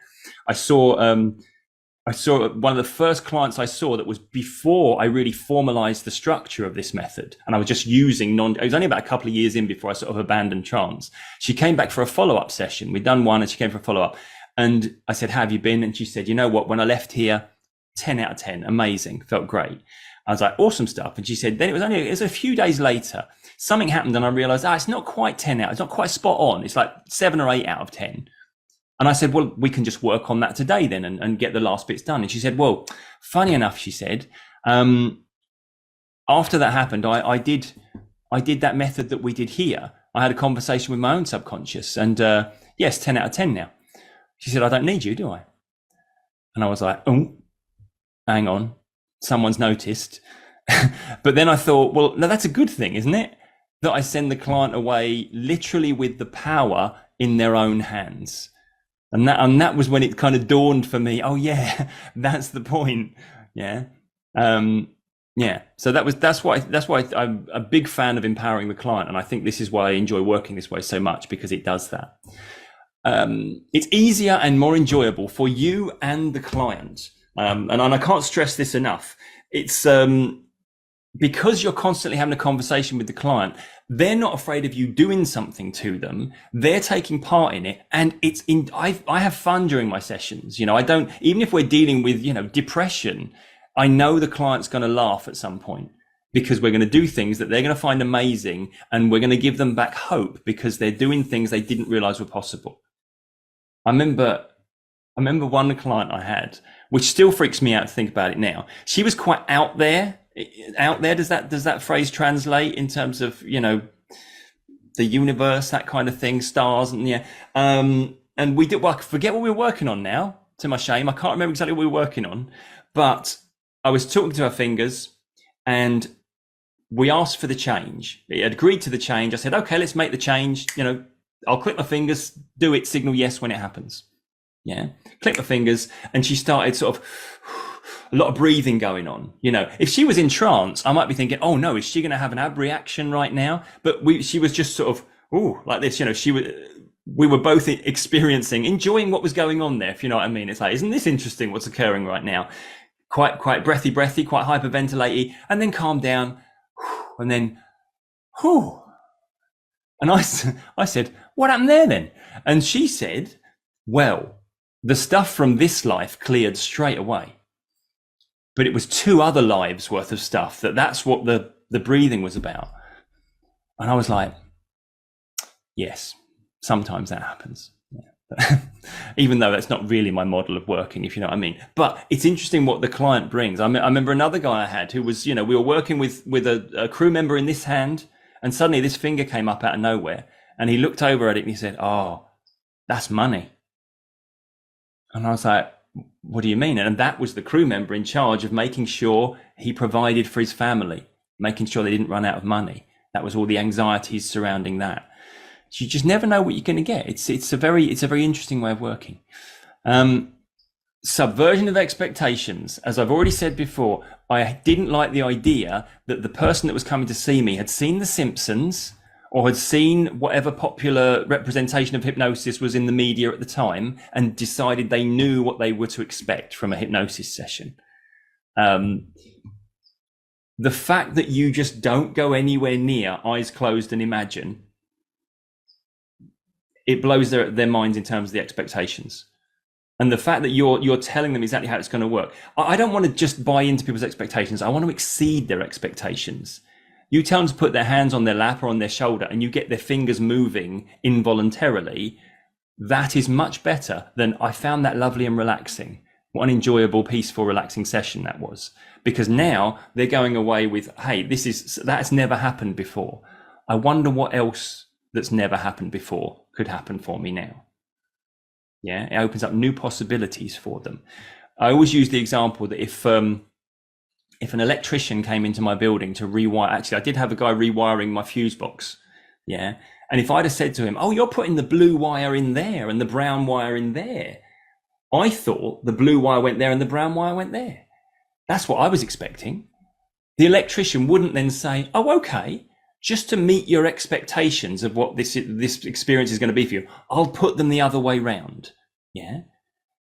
I saw one of the first clients I saw that was before I really formalized the structure of this method. And I was just using it was only about a couple of years in before I sort of abandoned trance. She came back for a follow-up session. We'd done one and she came for a follow-up. And I said, how have you been? And she said, you know what, when I left here, 10 out of 10, amazing, felt great. I was like, awesome stuff. And she said, then it was a few days later, something happened and I realized, it's not quite 10 out. It's not quite spot on. It's like 7 or 8 out of 10. And I said, well, we can just work on that today then and get the last bits done. And she said, well, funny enough, she said, after that happened, I did that method that we did here. I had a conversation with my own subconscious and, yes, 10 out of 10 now. She said, I don't need you, do I? And I was like, oh, hang on, someone's noticed. But then I thought, well, no, that's a good thing, isn't it? That I send the client away literally with the power in their own hands. And that was when it kind of dawned for me, oh yeah, that's the point. Yeah. Yeah. So that's why I'm a big fan of empowering the client. And I think this is why I enjoy working this way so much, because it does that. It's easier and more enjoyable for you and the client. And I can't stress this enough. It's, because you're constantly having a conversation with the client, they're not afraid of you doing something to them. They're taking part in it. And I have fun during my sessions. You know, even if we're dealing with, you know, depression, I know the client's going to laugh at some point, because we're going to do things that they're going to find amazing, and we're going to give them back hope because they're doing things they didn't realize were possible. I remember one client I had, which still freaks me out to think about it now. She was quite out there. Does that phrase translate in terms of, you know, the universe, that kind of thing, stars, and yeah. And we did, well, I forget what we were working on now, to my shame. I can't remember exactly what we were working on, but I was talking to her fingers, and we asked for the change. It had agreed to the change. I said, okay, let's make the change. You know, I'll click my fingers, do it, signal yes when it happens. Yeah. Click my fingers. And she started sort of a lot of breathing going on. You know, if she was in trance, I might be thinking, oh no, is she going to have an ab reaction right now? But she was just sort of, ooh, like this, you know, we were both enjoying what was going on there, if you know what I mean. It's like, isn't this interesting what's occurring right now? Quite breathy, quite hyperventilating, and then calm down. And then, whew. And I said, what happened there then? And she said, well, the stuff from this life cleared straight away, but it was 2 other lives worth of stuff. That's what the breathing was about. And I was like, yes, sometimes that happens. Yeah. Even though that's not really my model of working, if you know what I mean. But it's interesting what the client brings. I remember another guy I had who was, you know, we were working with a crew member in this hand, and suddenly this finger came up out of nowhere, and he looked over at it and he said, oh, that's money. And I was like, what do you mean? And that was the crew member in charge of making sure he provided for his family, making sure they didn't run out of money. That was all the anxieties surrounding that. You just never know what you're going to get. It's a very interesting way of working. Subversion of expectations. As I've already said before, I didn't like the idea that the person that was coming to see me had seen The Simpsons or had seen whatever popular representation of hypnosis was in the media at the time and decided they knew what they were to expect from a hypnosis session. The fact that you just don't go anywhere near, eyes closed and imagine, it blows their minds in terms of the expectations. And the fact that you're telling them exactly how it's going to work. I don't want to just buy into people's expectations. I want to exceed their expectations. You tell them to put their hands on their lap or on their shoulder and you get their fingers moving involuntarily. That is much better than, I found that lovely and relaxing. What an enjoyable, peaceful, relaxing session that was. Because now they're going away with, hey, that's never happened before. I wonder what else that's never happened before could happen for me now. Yeah, it opens up new possibilities for them. I always use the example that if an electrician came into my building to rewire, actually, I did have a guy rewiring my fuse box. Yeah. And if I'd have said to him, oh, you're putting the blue wire in there and the brown wire in there, I thought the blue wire went there and the brown wire went there. That's what I was expecting. The electrician wouldn't then say, oh, okay, just to meet your expectations of what this experience is going to be for you, I'll put them the other way round. Yeah.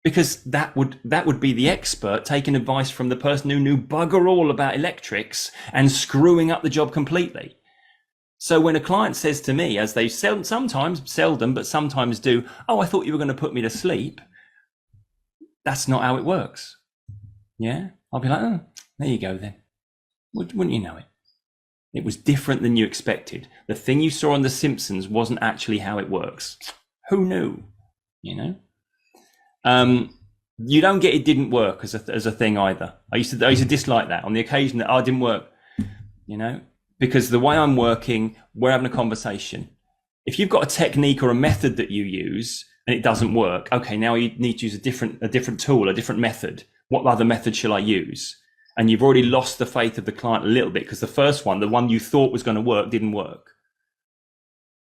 Because that would be the expert taking advice from the person who knew bugger all about electrics and screwing up the job completely. So when a client says to me, as they seldom, but sometimes do, oh, I thought you were going to put me to sleep. That's not how it works. Yeah. I'll be like, oh, there you go then. Wouldn't you know it? It was different than you expected. The thing you saw on The Simpsons wasn't actually how it works. Who knew? You know? You don't get it didn't work as a thing either. I used to dislike that on the occasion that, it didn't work, you know, because the way I'm working, we're having a conversation. If you've got a technique or a method that you use and it doesn't work, okay, now you need to use a different tool, a different method. What other method shall I use? And you've already lost the faith of the client a little bit because the first one, the one you thought was going to work, didn't work.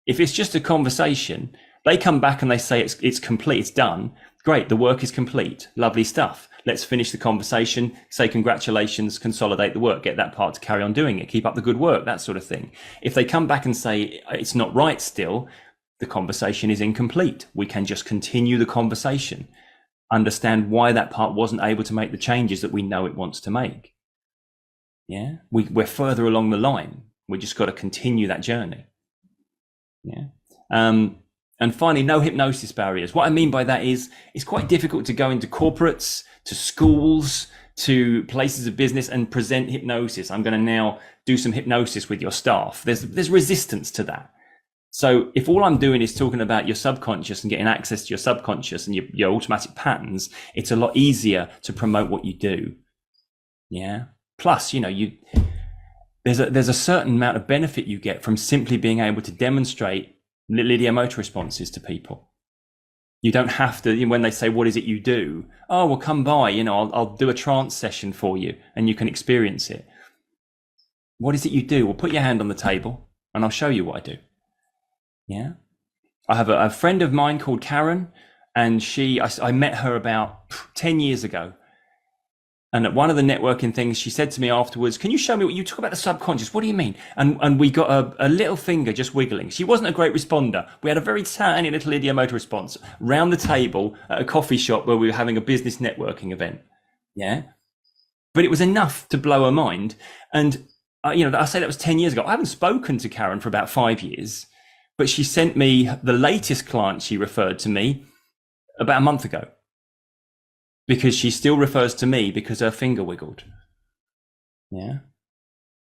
If it's just a conversation, they come back and they say it's complete, it's done. Great, the work is complete. Lovely stuff. let's finish the conversation, say congratulations, consolidate the work, get that part to carry on doing it, keep up the good work, that sort of thing. If they come back and say it's not right still, the conversation is incomplete. We can just continue the conversation, understand why that part wasn't able to make the changes that we know it wants to make. Yeah, we're further along the line. We just got to continue that journey. Yeah. And finally, no hypnosis barriers. What I mean by that is it's quite difficult to go into corporates, to schools, to places of business and present hypnosis. I'm going to now do some hypnosis with your staff. There's resistance to that. So if all I'm doing is talking about your subconscious and getting access to your subconscious and your automatic patterns, it's a lot easier to promote what you do. Yeah. Plus, there's a certain amount of benefit you get from simply being able to demonstrate ideomotor responses to people. You don't have to, when they say, what is it you do? Oh, well, come by, I'll do a trance session for you and you can experience it. What is it you do? Well, put your hand on the table and I'll show you what I do. Yeah. I have a friend of mine called Karen, and I met her about 10 years ago. And at one of the networking things, she said to me afterwards, can you show me what you talk about the subconscious? What do you mean? And we got a little finger just wiggling. She wasn't a great responder. We had a very tiny little idiomotor response round the table at a coffee shop where we were having a business networking event. Yeah. But it was enough to blow her mind. And, I say that was 10 years ago. I haven't spoken to Karen for about 5 years, but she sent me the latest client she referred to me about a month ago, because she still refers to me because her finger wiggled. Yeah,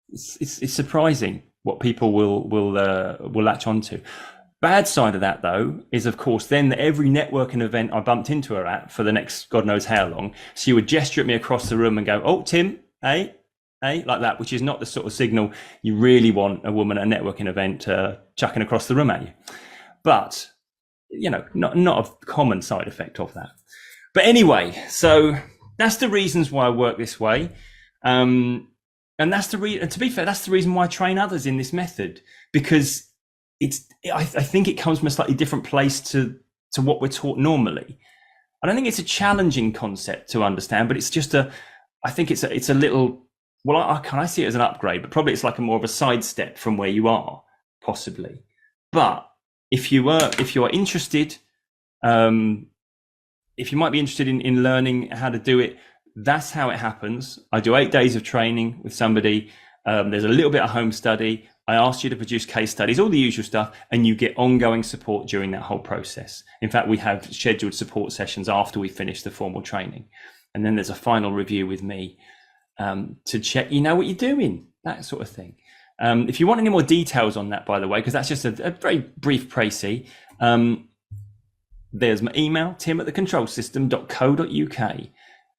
it's surprising what people will latch onto. Bad side of that, though, is of course then that every networking event I bumped into her at for the next God knows how long, she would gesture at me across the room and go, "Oh, Tim, hey," like that, which is not the sort of signal you really want a woman at a networking event chucking across the room at you. But not a common side effect of that. But anyway, so that's the reasons why I work this way. And that's to be fair, that's the reason why I train others in this method, because I think it comes from a slightly different place to what we're taught normally. I don't think it's a challenging concept to understand, but it's just I think it's a little, well, I see it as an upgrade, but probably it's like a more of a sidestep from where you are, possibly. But if you are interested, if you might be interested in learning how to do it, that's how it happens. I do 8 days of training with somebody. There's a little bit of home study. I ask you to produce case studies, all the usual stuff, and you get ongoing support during that whole process. In fact, we have scheduled support sessions after we finish the formal training. And then there's a final review with me to check you know what you're doing, that sort of thing. If you want any more details on that, by the way, because that's just a very brief précis, there's my email, tim@thecontrolsystem.co.uk.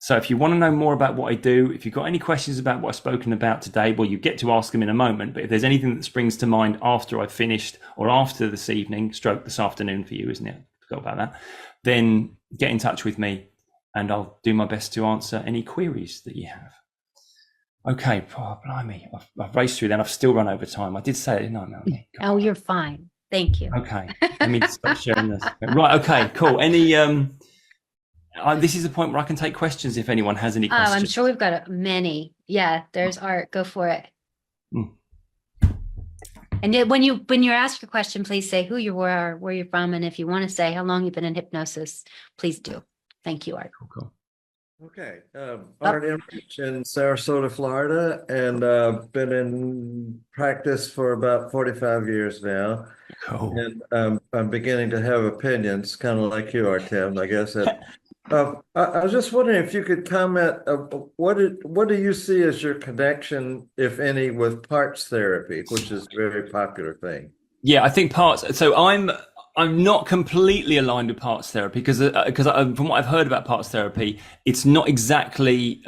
So if you want to know more about what I do, if you've got any questions about what I've spoken about today, well, you get to ask them in a moment. But if there's anything that springs to mind after I've finished or after this evening, stroke this afternoon for you, isn't it? Forgot about that. Then get in touch with me and I'll do my best to answer any queries that you have. Okay, blimey, I've raced through that. I've still run over time. I did say it, didn't I, Melanie? Oh, you're fine. Thank you. Okay, let me stop sharing this. Right, okay, cool. Any, this is the point where I can take questions if anyone has any questions. Oh, I'm sure we've got many. Yeah, there's Art. Go for it. And yet when you're asked a question, please say who you are, where you're from, and if you want to say how long you've been in hypnosis, please do. Thank you, Art. Cool. Okay, Art Emmerich in Sarasota, Florida, and been in practice for about 45 years now. Cool. And I'm beginning to have opinions, kind of like you are, Tim, I guess. I was just wondering if you could comment, what do you see as your connection, if any, with parts therapy, which is a very popular thing? Yeah, I think parts. So I'm not completely aligned with parts therapy because from what I've heard about parts therapy, it's not exactly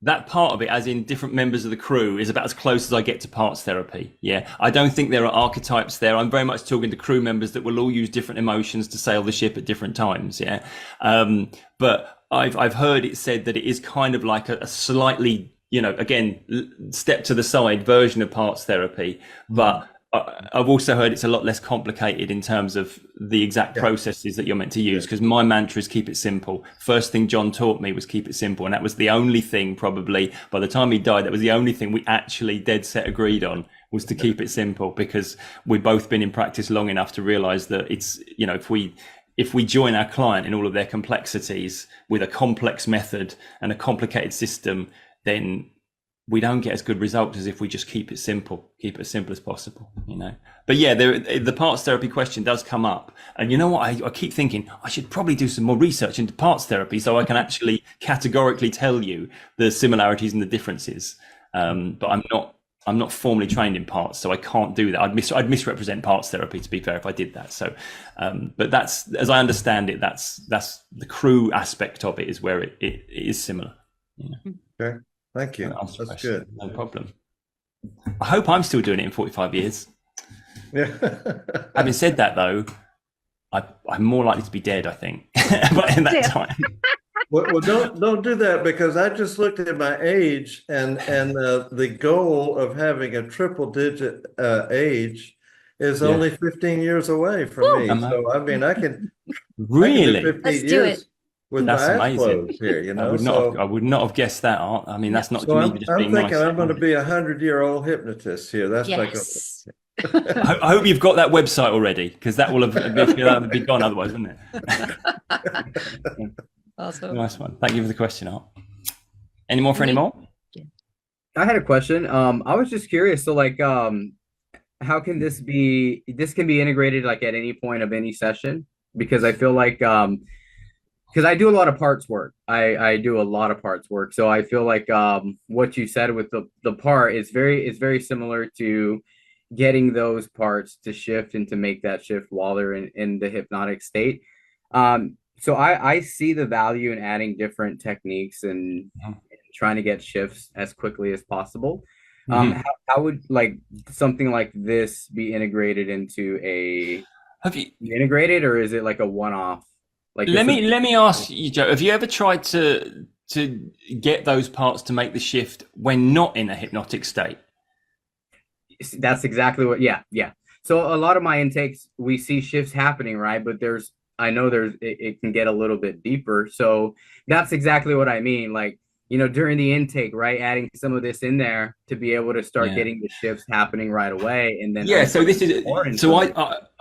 that part of it, as in different members of the crew, is about as close as I get to parts therapy. Yeah, I don't think there are archetypes there. I'm very much talking to crew members that will all use different emotions to sail the ship at different times. Yeah, but I've heard it said that it is kind of like a slightly, again, step to the side version of parts therapy, but I've also heard it's a lot less complicated in terms of the exact processes that you're meant to use, because my mantra is keep it simple. First thing John taught me was keep it simple. And that was the only thing, probably by the time he died, that was the only thing we actually dead set agreed on, was to keep it simple, because we've both been in practice long enough to realize that it's, you know, if we join our client in all of their complexities with a complex method and a complicated system, then we don't get as good results as if we just keep it simple, keep it as simple as possible, you know. But yeah, the parts therapy question does come up. And you know what? I keep thinking I should probably do some more research into parts therapy so I can actually categorically tell you the similarities and the differences. But I'm not formally trained in parts, so I can't do that. I'd misrepresent parts therapy, to be fair, if I did that. So, but that's, as I understand it, that's the crew aspect of it is where it is similar. You know? Okay. Thank you. That's good. No problem. I hope I'm still doing it in 45 years. Yeah. Having said that, though, I'm more likely to be dead, I think, but in that time. Well, don't do that, because I just looked at my age, and the goal of having a triple digit age is only 15 years away from me. So I mean, I can Really? I can do 15 Let's do years it. with That's my eyes amazing. closed here, you know. I would not have guessed that, Art. I mean, that's not So me I'm just being thinking nice. I'm going to be 100-year-old hypnotist here. That's my goal. Yes. I hope you've got that website already, because that will have been gone otherwise, wouldn't it? Awesome. Nice one. Thank you for the question, Art. Any more for any more? I had a question. I was just curious. So like, how can this can be integrated like at any point of any session? Because I feel like, because I do a lot of parts work. I do a lot of parts work. So I feel like what you said with the part is very similar to getting those parts to shift and to make that shift while they're in the hypnotic state. So I see the value in adding different techniques and trying to get shifts as quickly as possible. How would like something like this be integrated into integrated, or is it like a one-off? Like let me ask you, Joe, have you ever tried to get those parts to make the shift when not in a hypnotic state? That's exactly what, yeah. So a lot of my intakes, we see shifts happening, right? But it can get a little bit deeper. So that's exactly what I mean. Like, you know, during the intake, right, adding some of this in there to be able to start getting the shifts happening right away. And then so this is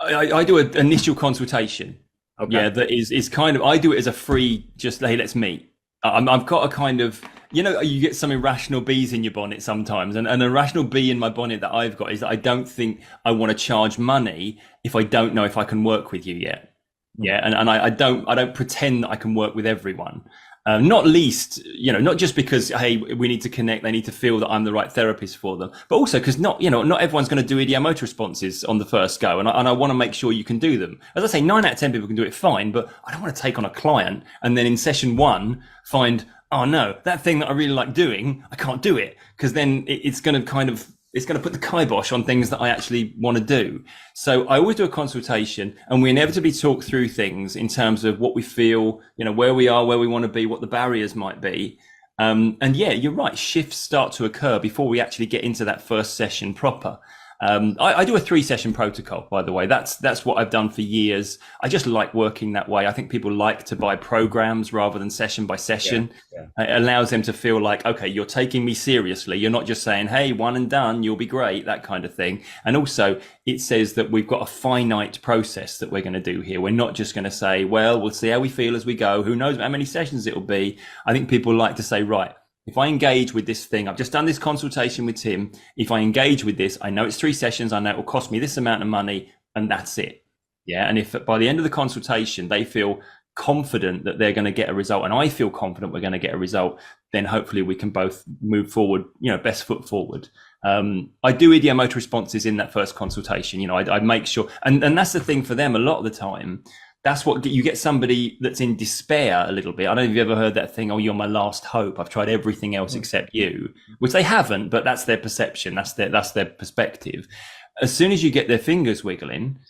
I do an initial consultation. Okay. Yeah, that is kind of, I do it as a free, just hey, let's meet. I've got a kind of, you know, you get some irrational bees in your bonnet sometimes, and an irrational bee in my bonnet that I've got is that I don't think I want to charge money if I don't know if I can work with you yet. Yeah, and I don't pretend that I can work with everyone. Not least, you know, not just because, hey, we need to connect, they need to feel that I'm the right therapist for them, but also because not everyone's going to do ideomotor responses on the first go. And I want to make sure you can do them. As I say, 9 out of 10 people can do it fine, but I don't want to take on a client and then in session 1 find, oh no, that thing that I really like doing, I can't do it, because then it's going to put the kibosh on things that I actually want to do. So I always do a consultation, and we inevitably talk through things in terms of what we feel, you know, where we are, where we want to be, what the barriers might be. And yeah, you're right. Shifts start to occur before we actually get into that first session proper. I do a 3-session protocol, by the way. That's what I've done for years. I just like working that way. I think people like to buy programs rather than session by session. It allows them to feel like, okay, you're taking me seriously. You're not just saying, hey, one and done, you'll be great, that kind of thing. And also it says that we've got a finite process that we're going to do here. We're not just going to say, well, we'll see how we feel as we go. Who knows how many sessions it'll be. I think people like to say, right, if I engage with this thing, I've just done this consultation with Tim. If I engage with this, I know it's 3 sessions. I know it will cost me this amount of money, and that's it. Yeah. And if by the end of the consultation, they feel confident that they're going to get a result, and I feel confident we're going to get a result, then hopefully we can both move forward, you know, best foot forward. I do ideomotor responses in that first consultation. You know, I make sure, and that's the thing for them a lot of the time. That's what you get, somebody that's in despair a little bit. I don't know if you've ever heard that thing, oh, you're my last hope. I've tried everything else except you, which they haven't, but that's their perception. That's their perspective. As soon as you get their fingers wiggling,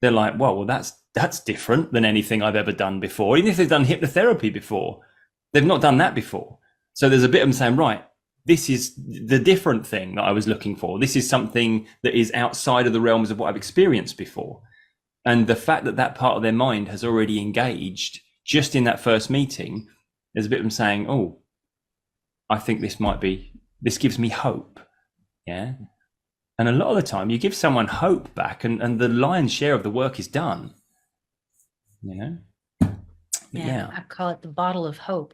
they're like, well, that's different than anything I've ever done before. Even if they've done hypnotherapy before, they've not done that before. So there's a bit of them saying, right, this is the different thing that I was looking for. This is something that is outside of the realms of what I've experienced before. And the fact that that part of their mind has already engaged just in that first meeting, there's a bit of them saying, oh, I think this gives me hope. Yeah. And a lot of the time you give someone hope back and the lion's share of the work is done, you know? Yeah, I call it the bottle of hope.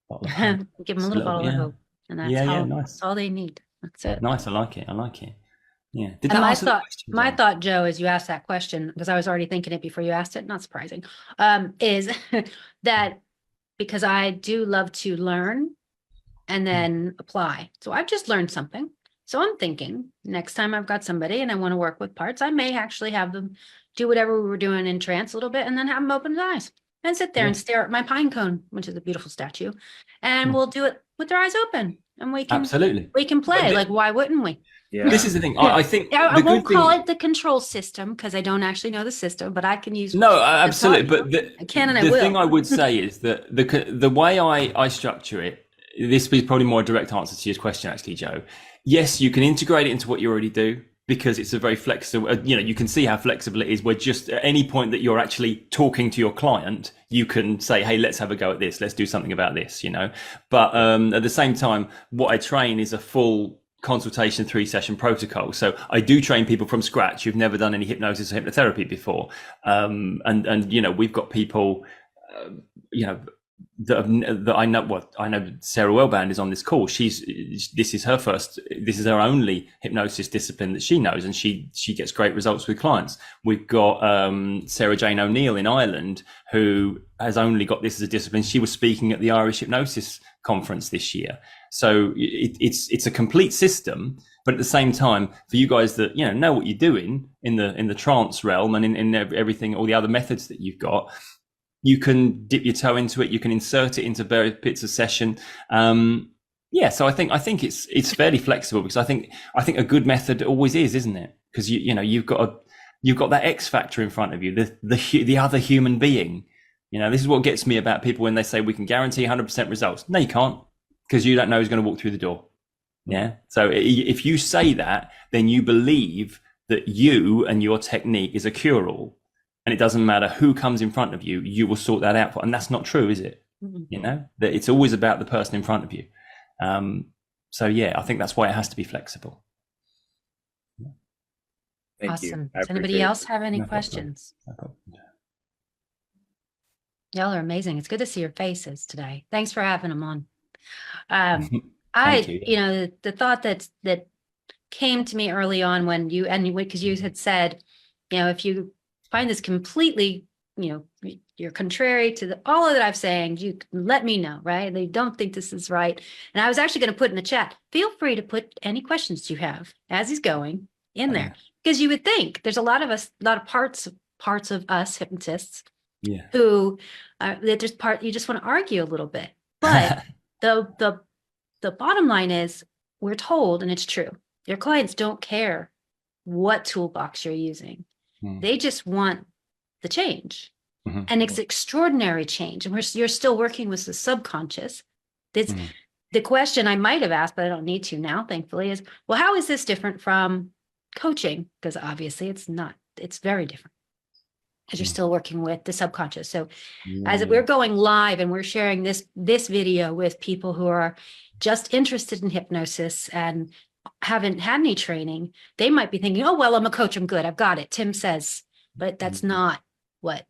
Bottle of hope. Give them a little bottle of hope, and that's nice. that's all they need. That's it. Nice. I like it. Yeah. Did And that answer the question, my Jen? thought, Joe, as you asked that question, because I was already thinking it before you asked it, not surprising, is that because I do love to learn and then apply. So I've just learned something. So I'm thinking next time I've got somebody and I want to work with parts, I may actually have them do whatever we were doing in trance a little bit and then have them open their eyes and sit there and stare at my pine cone, which is a beautiful statue. And we'll do it with their eyes open and we can Absolutely. play. Like, why wouldn't we? Yeah. This is the thing. I think I the won't good call thing, it the control system because I don't actually know the system, but I can use. no, absolutely. But I can and I the will. thing I would say is that the way I structure it, this is probably more a direct answer to your question, actually, Joe. Yes, you can integrate it into what you already do because it's a very flexible, you can see how flexible it is where just at any point that you're actually talking to your client, you can say, hey, let's have a go at this. Let's do something about this, But at the same time, what I train is a full consultation 3-session protocol. So I do train people from scratch who've never done any hypnosis or hypnotherapy before. And we've got people, that I know Sarah Wellband is on this call. This is her only hypnosis discipline that she knows, and she gets great results with clients. We've got Sarah Jane O'Neill in Ireland who has only got this as a discipline. She was speaking at the Irish Hypnosis Conference this year. So it's a complete system, but at the same time, for you guys that know what you're doing in the trance realm and in everything, all the other methods that you've got, you can dip your toe into it. You can insert it into various bits of session. So I think it's fairly flexible because I think a good method always is, isn't it? Because you've got that X factor in front of you, the other human being. This is what gets me about people when they say we can guarantee 100% results. No, you can't, because you don't know who's going to walk through the door. Yeah. So if you say that, then you believe that you and your technique is a cure-all. And it doesn't matter who comes in front of you, you will sort that out for. And that's not true, is it? Mm-hmm. That it's always about the person in front of you. I think that's why it has to be flexible. Thank Awesome. you. Does anybody else have any questions? No problem. Y'all are amazing. It's good to see your faces today. Thanks for having them on. Thank you. The thought that came to me early on when because you had said, if you find this completely, you're contrary to all of that I'm saying, you can let me know, right? They don't think this is right. And I was actually going to put in the chat, feel free to put any questions you have as he's going in there, because you would think there's a lot of parts of us hypnotists who that you just want to argue a little bit. But the bottom line is we're told, and it's true, your clients don't care what toolbox you're using. They just want the change. And it's extraordinary change. And you're still working with the subconscious. The question I might have asked, but I don't need to now, thankfully, is, well, how is this different from coaching? Because obviously it's not. It's very different because you're still working with the subconscious. So as we're going live and we're sharing this video with people who are just interested in hypnosis and haven't had any training, they might be thinking, oh, well, I'm a coach, I'm good, I've got it, Tim says, but that's not what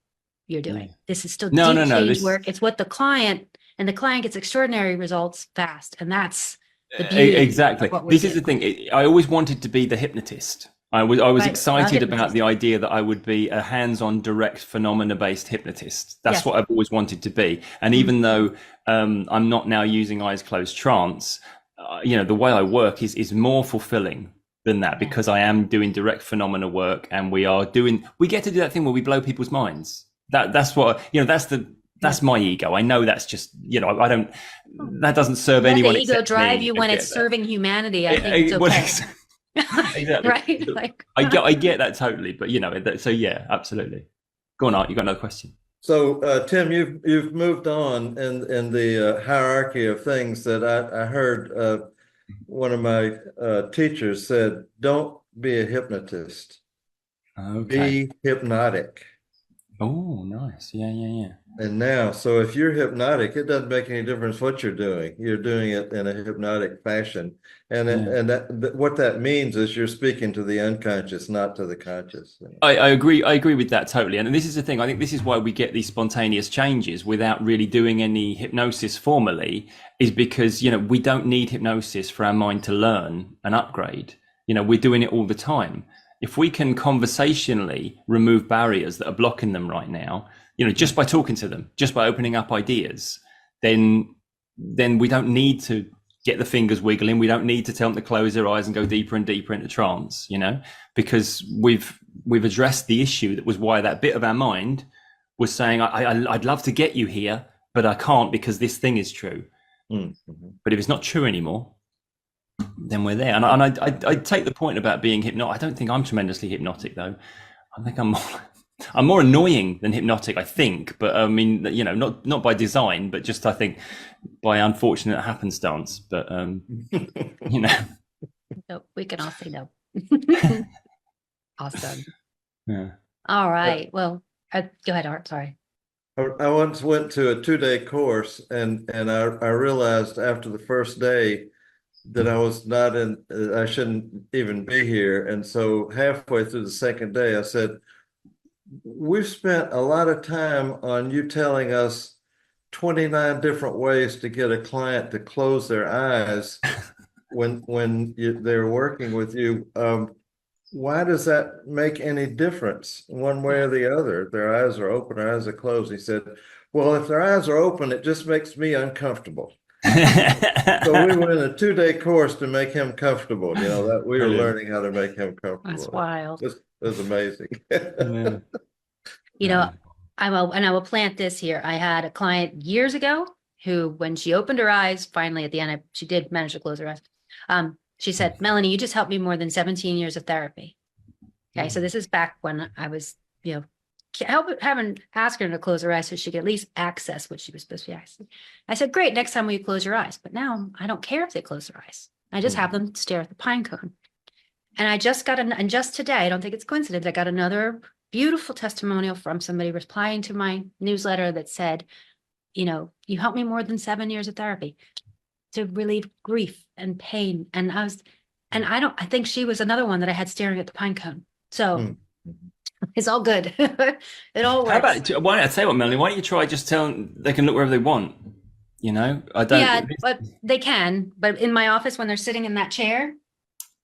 you're doing. This is still deep change work. It's what the client gets extraordinary results fast, and that's the beauty. Exactly. Of what we're This is the doing. thing. I always wanted to be the hypnotist. I was Right, excited hypnotist. about the idea that I would be a hands-on, direct, phenomena-based hypnotist. That's Yes. what I've always wanted to be. And even though I'm not now using eyes closed trance, the way I work is more fulfilling than that, because I am doing direct phenomena work, and we get to do that thing where we blow people's minds. That's what that's my ego. I know that's just that doesn't serve Let anyone. the ego except drive me. you when I it's get that. serving humanity. I think it's Well, okay. exactly. Right? Like, I get that totally, but so yeah, absolutely. Go on, Art. You got another question? So, Tim, you've moved on in the hierarchy of things that I heard one of my teachers said, don't be a hypnotist, Okay. be hypnotic. Oh, nice. Yeah. And now, so if you're hypnotic, it doesn't make any difference what you're doing. You're doing it in a hypnotic fashion. And what that means is you're speaking to the unconscious, not to the conscious. I agree. I agree with that totally. And this is the thing. I think this is why we get these spontaneous changes without really doing any hypnosis formally, is because, we don't need hypnosis for our mind to learn and upgrade. We're doing it all the time. If we can conversationally remove barriers that are blocking them right now, just by talking to them, just by opening up ideas, then we don't need to get the fingers wiggling. We don't need to tell them to close their eyes and go deeper and deeper into trance, because we've addressed the issue that was why that bit of our mind was saying, I'd love to get you here, but I can't because this thing is true. Mm-hmm. But if it's not true anymore, then we're there. And I take the point about being hypnotic. I don't think I'm tremendously hypnotic though. I think I'm more annoying than hypnotic, I think, but I mean, not by design, but just I think by unfortunate happenstance. But No, we can all say no. Awesome. Yeah. All right. Well, go ahead, Art. Sorry. I once went to a 2-day course, and I realized after the first day that I was not I shouldn't even be here. And so halfway through the second day, I said, we've spent a lot of time on you telling us 29 different ways to get a client to close their eyes when they're working with you. Why does that make any difference one way or the other? Their eyes are open, their eyes are closed. He said, well, if their eyes are open, it just makes me uncomfortable. So we went in a 2-day course to make him comfortable. That we were learning how to make him comfortable. That's wild. It was amazing. Yeah. I will plant this here. I had a client years ago who, when she opened her eyes, finally at the end, she did manage to close her eyes. She said, Melanie, you just helped me more than 17 years of therapy. Okay. So this is back when I was, having asked her to close her eyes so she could at least access what she was supposed to be accessing. I said, great, next time will you close your eyes? But now I don't care if they close their eyes. I just have them stare at the pine cone. And I just got and just today, I don't think it's coincidence, I got another beautiful testimonial from somebody replying to my newsletter that said, you helped me more than 7 years of therapy to relieve grief and pain. And I think she was another one that I had staring at the pine cone. So it's all good. It all works. How about, why don't I tell you what, Melanie, why don't you try just telling they can look wherever they want? I don't. Yeah, but they can. But in my office, when they're sitting in that chair,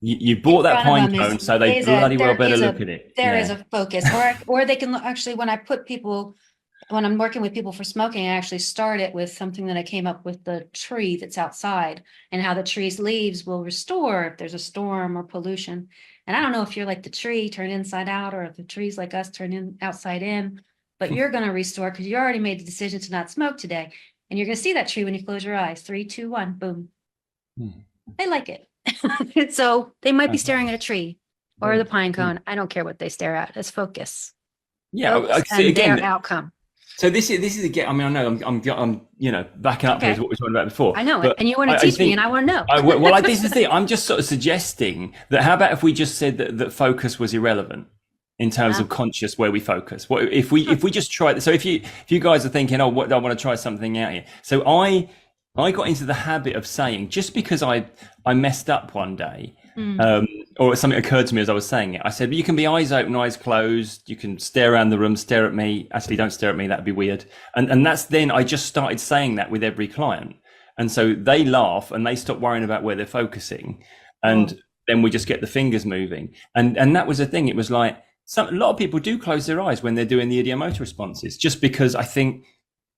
you bought that pine cone, so they bloody well better look at it. There is a focus, or they can look. Actually, when I'm working with people for smoking, I actually start it with something that I came up with, the tree that's outside and how the tree's leaves will restore if there's a storm or pollution. And I don't know if you're like the tree, turn inside out, or if the tree's like us, turn outside in, but you're going to restore because you already made the decision to not smoke today. And you're going to see that tree when you close your eyes. 3, 2, 1, boom. They like it. So they might be staring at a tree or the pine cone. I don't care what they stare at. It's focus. Yeah, and again, their outcome. So this is again. I mean, I know I'm backing up here to what we were talking about before. I know it, and you want to teach me, and I want to know. This is the thing. I'm just sort of suggesting that. How about if we just said that focus was irrelevant in terms of conscious where we focus? What if we just try? So if you guys are thinking, I want to try something out here. So I got into the habit of saying, just because I messed up one day. Or something occurred to me as I was saying it. I said, you can be eyes open, eyes closed. You can stare around the room, stare at me. Actually, don't stare at me. That'd be weird. And that's then I just started saying that with every client. And so they laugh and they stop worrying about where they're focusing. And then we just get the fingers moving. And that was the thing. It was like a lot of people do close their eyes when they're doing the ideomotor responses, just because I think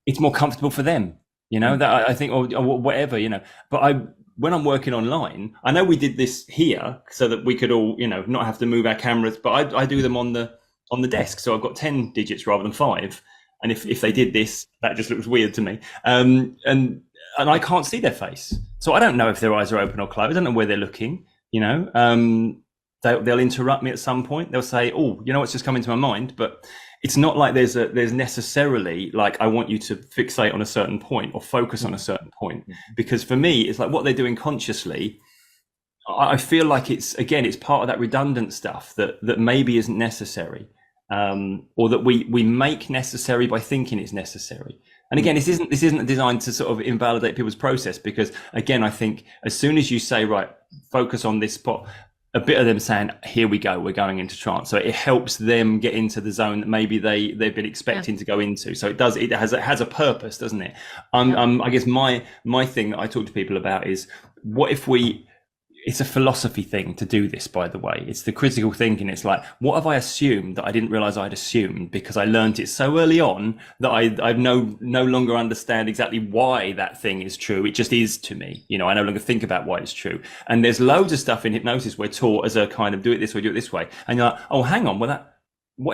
it's more comfortable for them, that I think, or whatever, but when I'm working online, I know we did this here so that we could all, not have to move our cameras, but I do them on the desk. So I've got 10 digits rather than 5. And if they did this, that just looks weird to me. And I can't see their face. So I don't know if their eyes are open or closed. I don't know where they're looking, they'll interrupt me at some point. They'll say, oh, what's just come into my mind. But it's not like there's necessarily like I want you to fixate on a certain point or focus on a certain point, because for me it's like what they're doing consciously. I feel like it's part of that redundant stuff that maybe isn't necessary, or that we make necessary by thinking it's necessary. And again, this isn't designed to sort of invalidate people's process, because again, I think as soon as you say, right, focus on this spot, a bit of them saying, here we go, we're going into trance. So it helps them get into the zone that maybe they've been expecting to go into. So it has a purpose, doesn't it? I guess my thing that I talk to people about is, what if it's a philosophy thing to do this, by the way. It's the critical thinking. It's like, what have I assumed that I didn't realize I'd assumed because I learned it so early on that I no longer understand exactly why that thing is true. It just is to me. You know, I no longer think about why it's true. And there's loads of stuff in hypnosis we're taught as a kind of do it this way, do it this way. And you're like, oh, hang on, what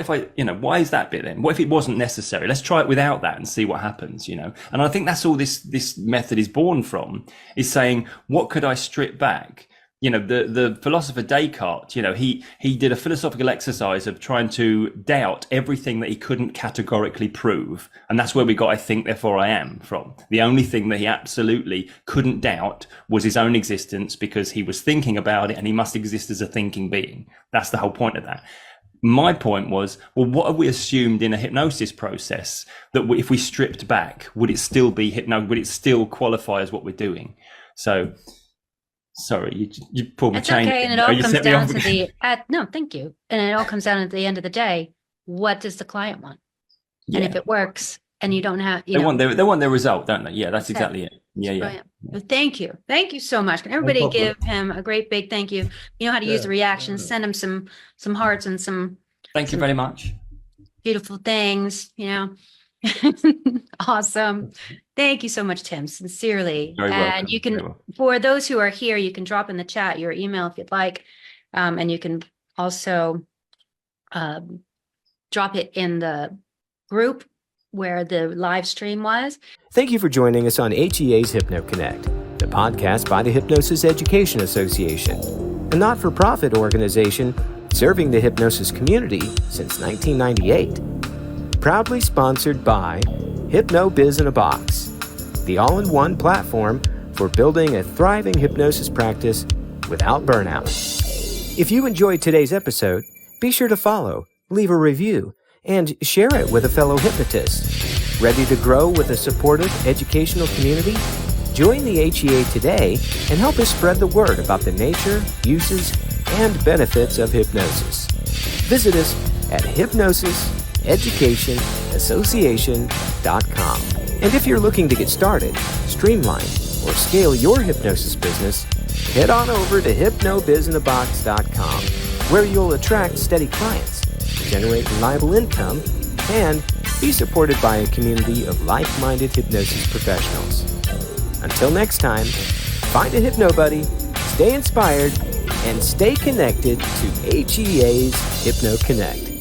if why is that bit then? What if it wasn't necessary? Let's try it without that and see what happens, you know? And I think that's all this method is born from, is saying, what could I strip back? You know, the philosopher Descartes, you know, he did a philosophical exercise of trying to doubt everything that he couldn't categorically prove. And that's where we got I think, therefore I am from. The only thing that he absolutely couldn't doubt was his own existence, because he was thinking about it and he must exist as a thinking being. That's the whole point of that. My point was, well, what have we assumed in a hypnosis process that if we stripped back, would it still be would it still qualify as what we're doing? So, sorry, you pulled my It's chain. okay, and it all comes down to no, thank you. And it all comes down at the end of the day, what does the client want? Yeah. And if it works, and you don't have, they want their result, don't they? Yeah, that's exactly it. Yeah. Brilliant. Well, thank you so much. Can everybody give him a great big thank you? You know how to use the reactions. Send him some hearts and some. Thank you very much. Beautiful things, you know. Awesome. Thank you so much, Tim, sincerely. Very welcome. And you can, for those who are here, you can drop in the chat your email if you'd like. And you can also drop it in the group where the live stream was. Thank you for joining us on HEA's HypnoConnect, the podcast by the Hypnosis Education Association, a not-for-profit organization serving the hypnosis community since 1998. Proudly sponsored by HypnoBiz in a Box, the all-in-one platform for building a thriving hypnosis practice without burnout. If you enjoyed today's episode, be sure to follow, leave a review, and share it with a fellow hypnotist. Ready to grow with a supportive educational community? Join the HEA today and help us spread the word about the nature, uses, and benefits of hypnosis. Visit us at hypnosiseducationassociation.com. And if you're looking to get started, streamline, or scale your hypnosis business, head on over to hypnobizinabox.com, where you'll attract steady clients, generate reliable income, and be supported by a community of like-minded hypnosis professionals. Until next time, find a hypno buddy, stay inspired, and stay connected to HEA's HypnoConnect.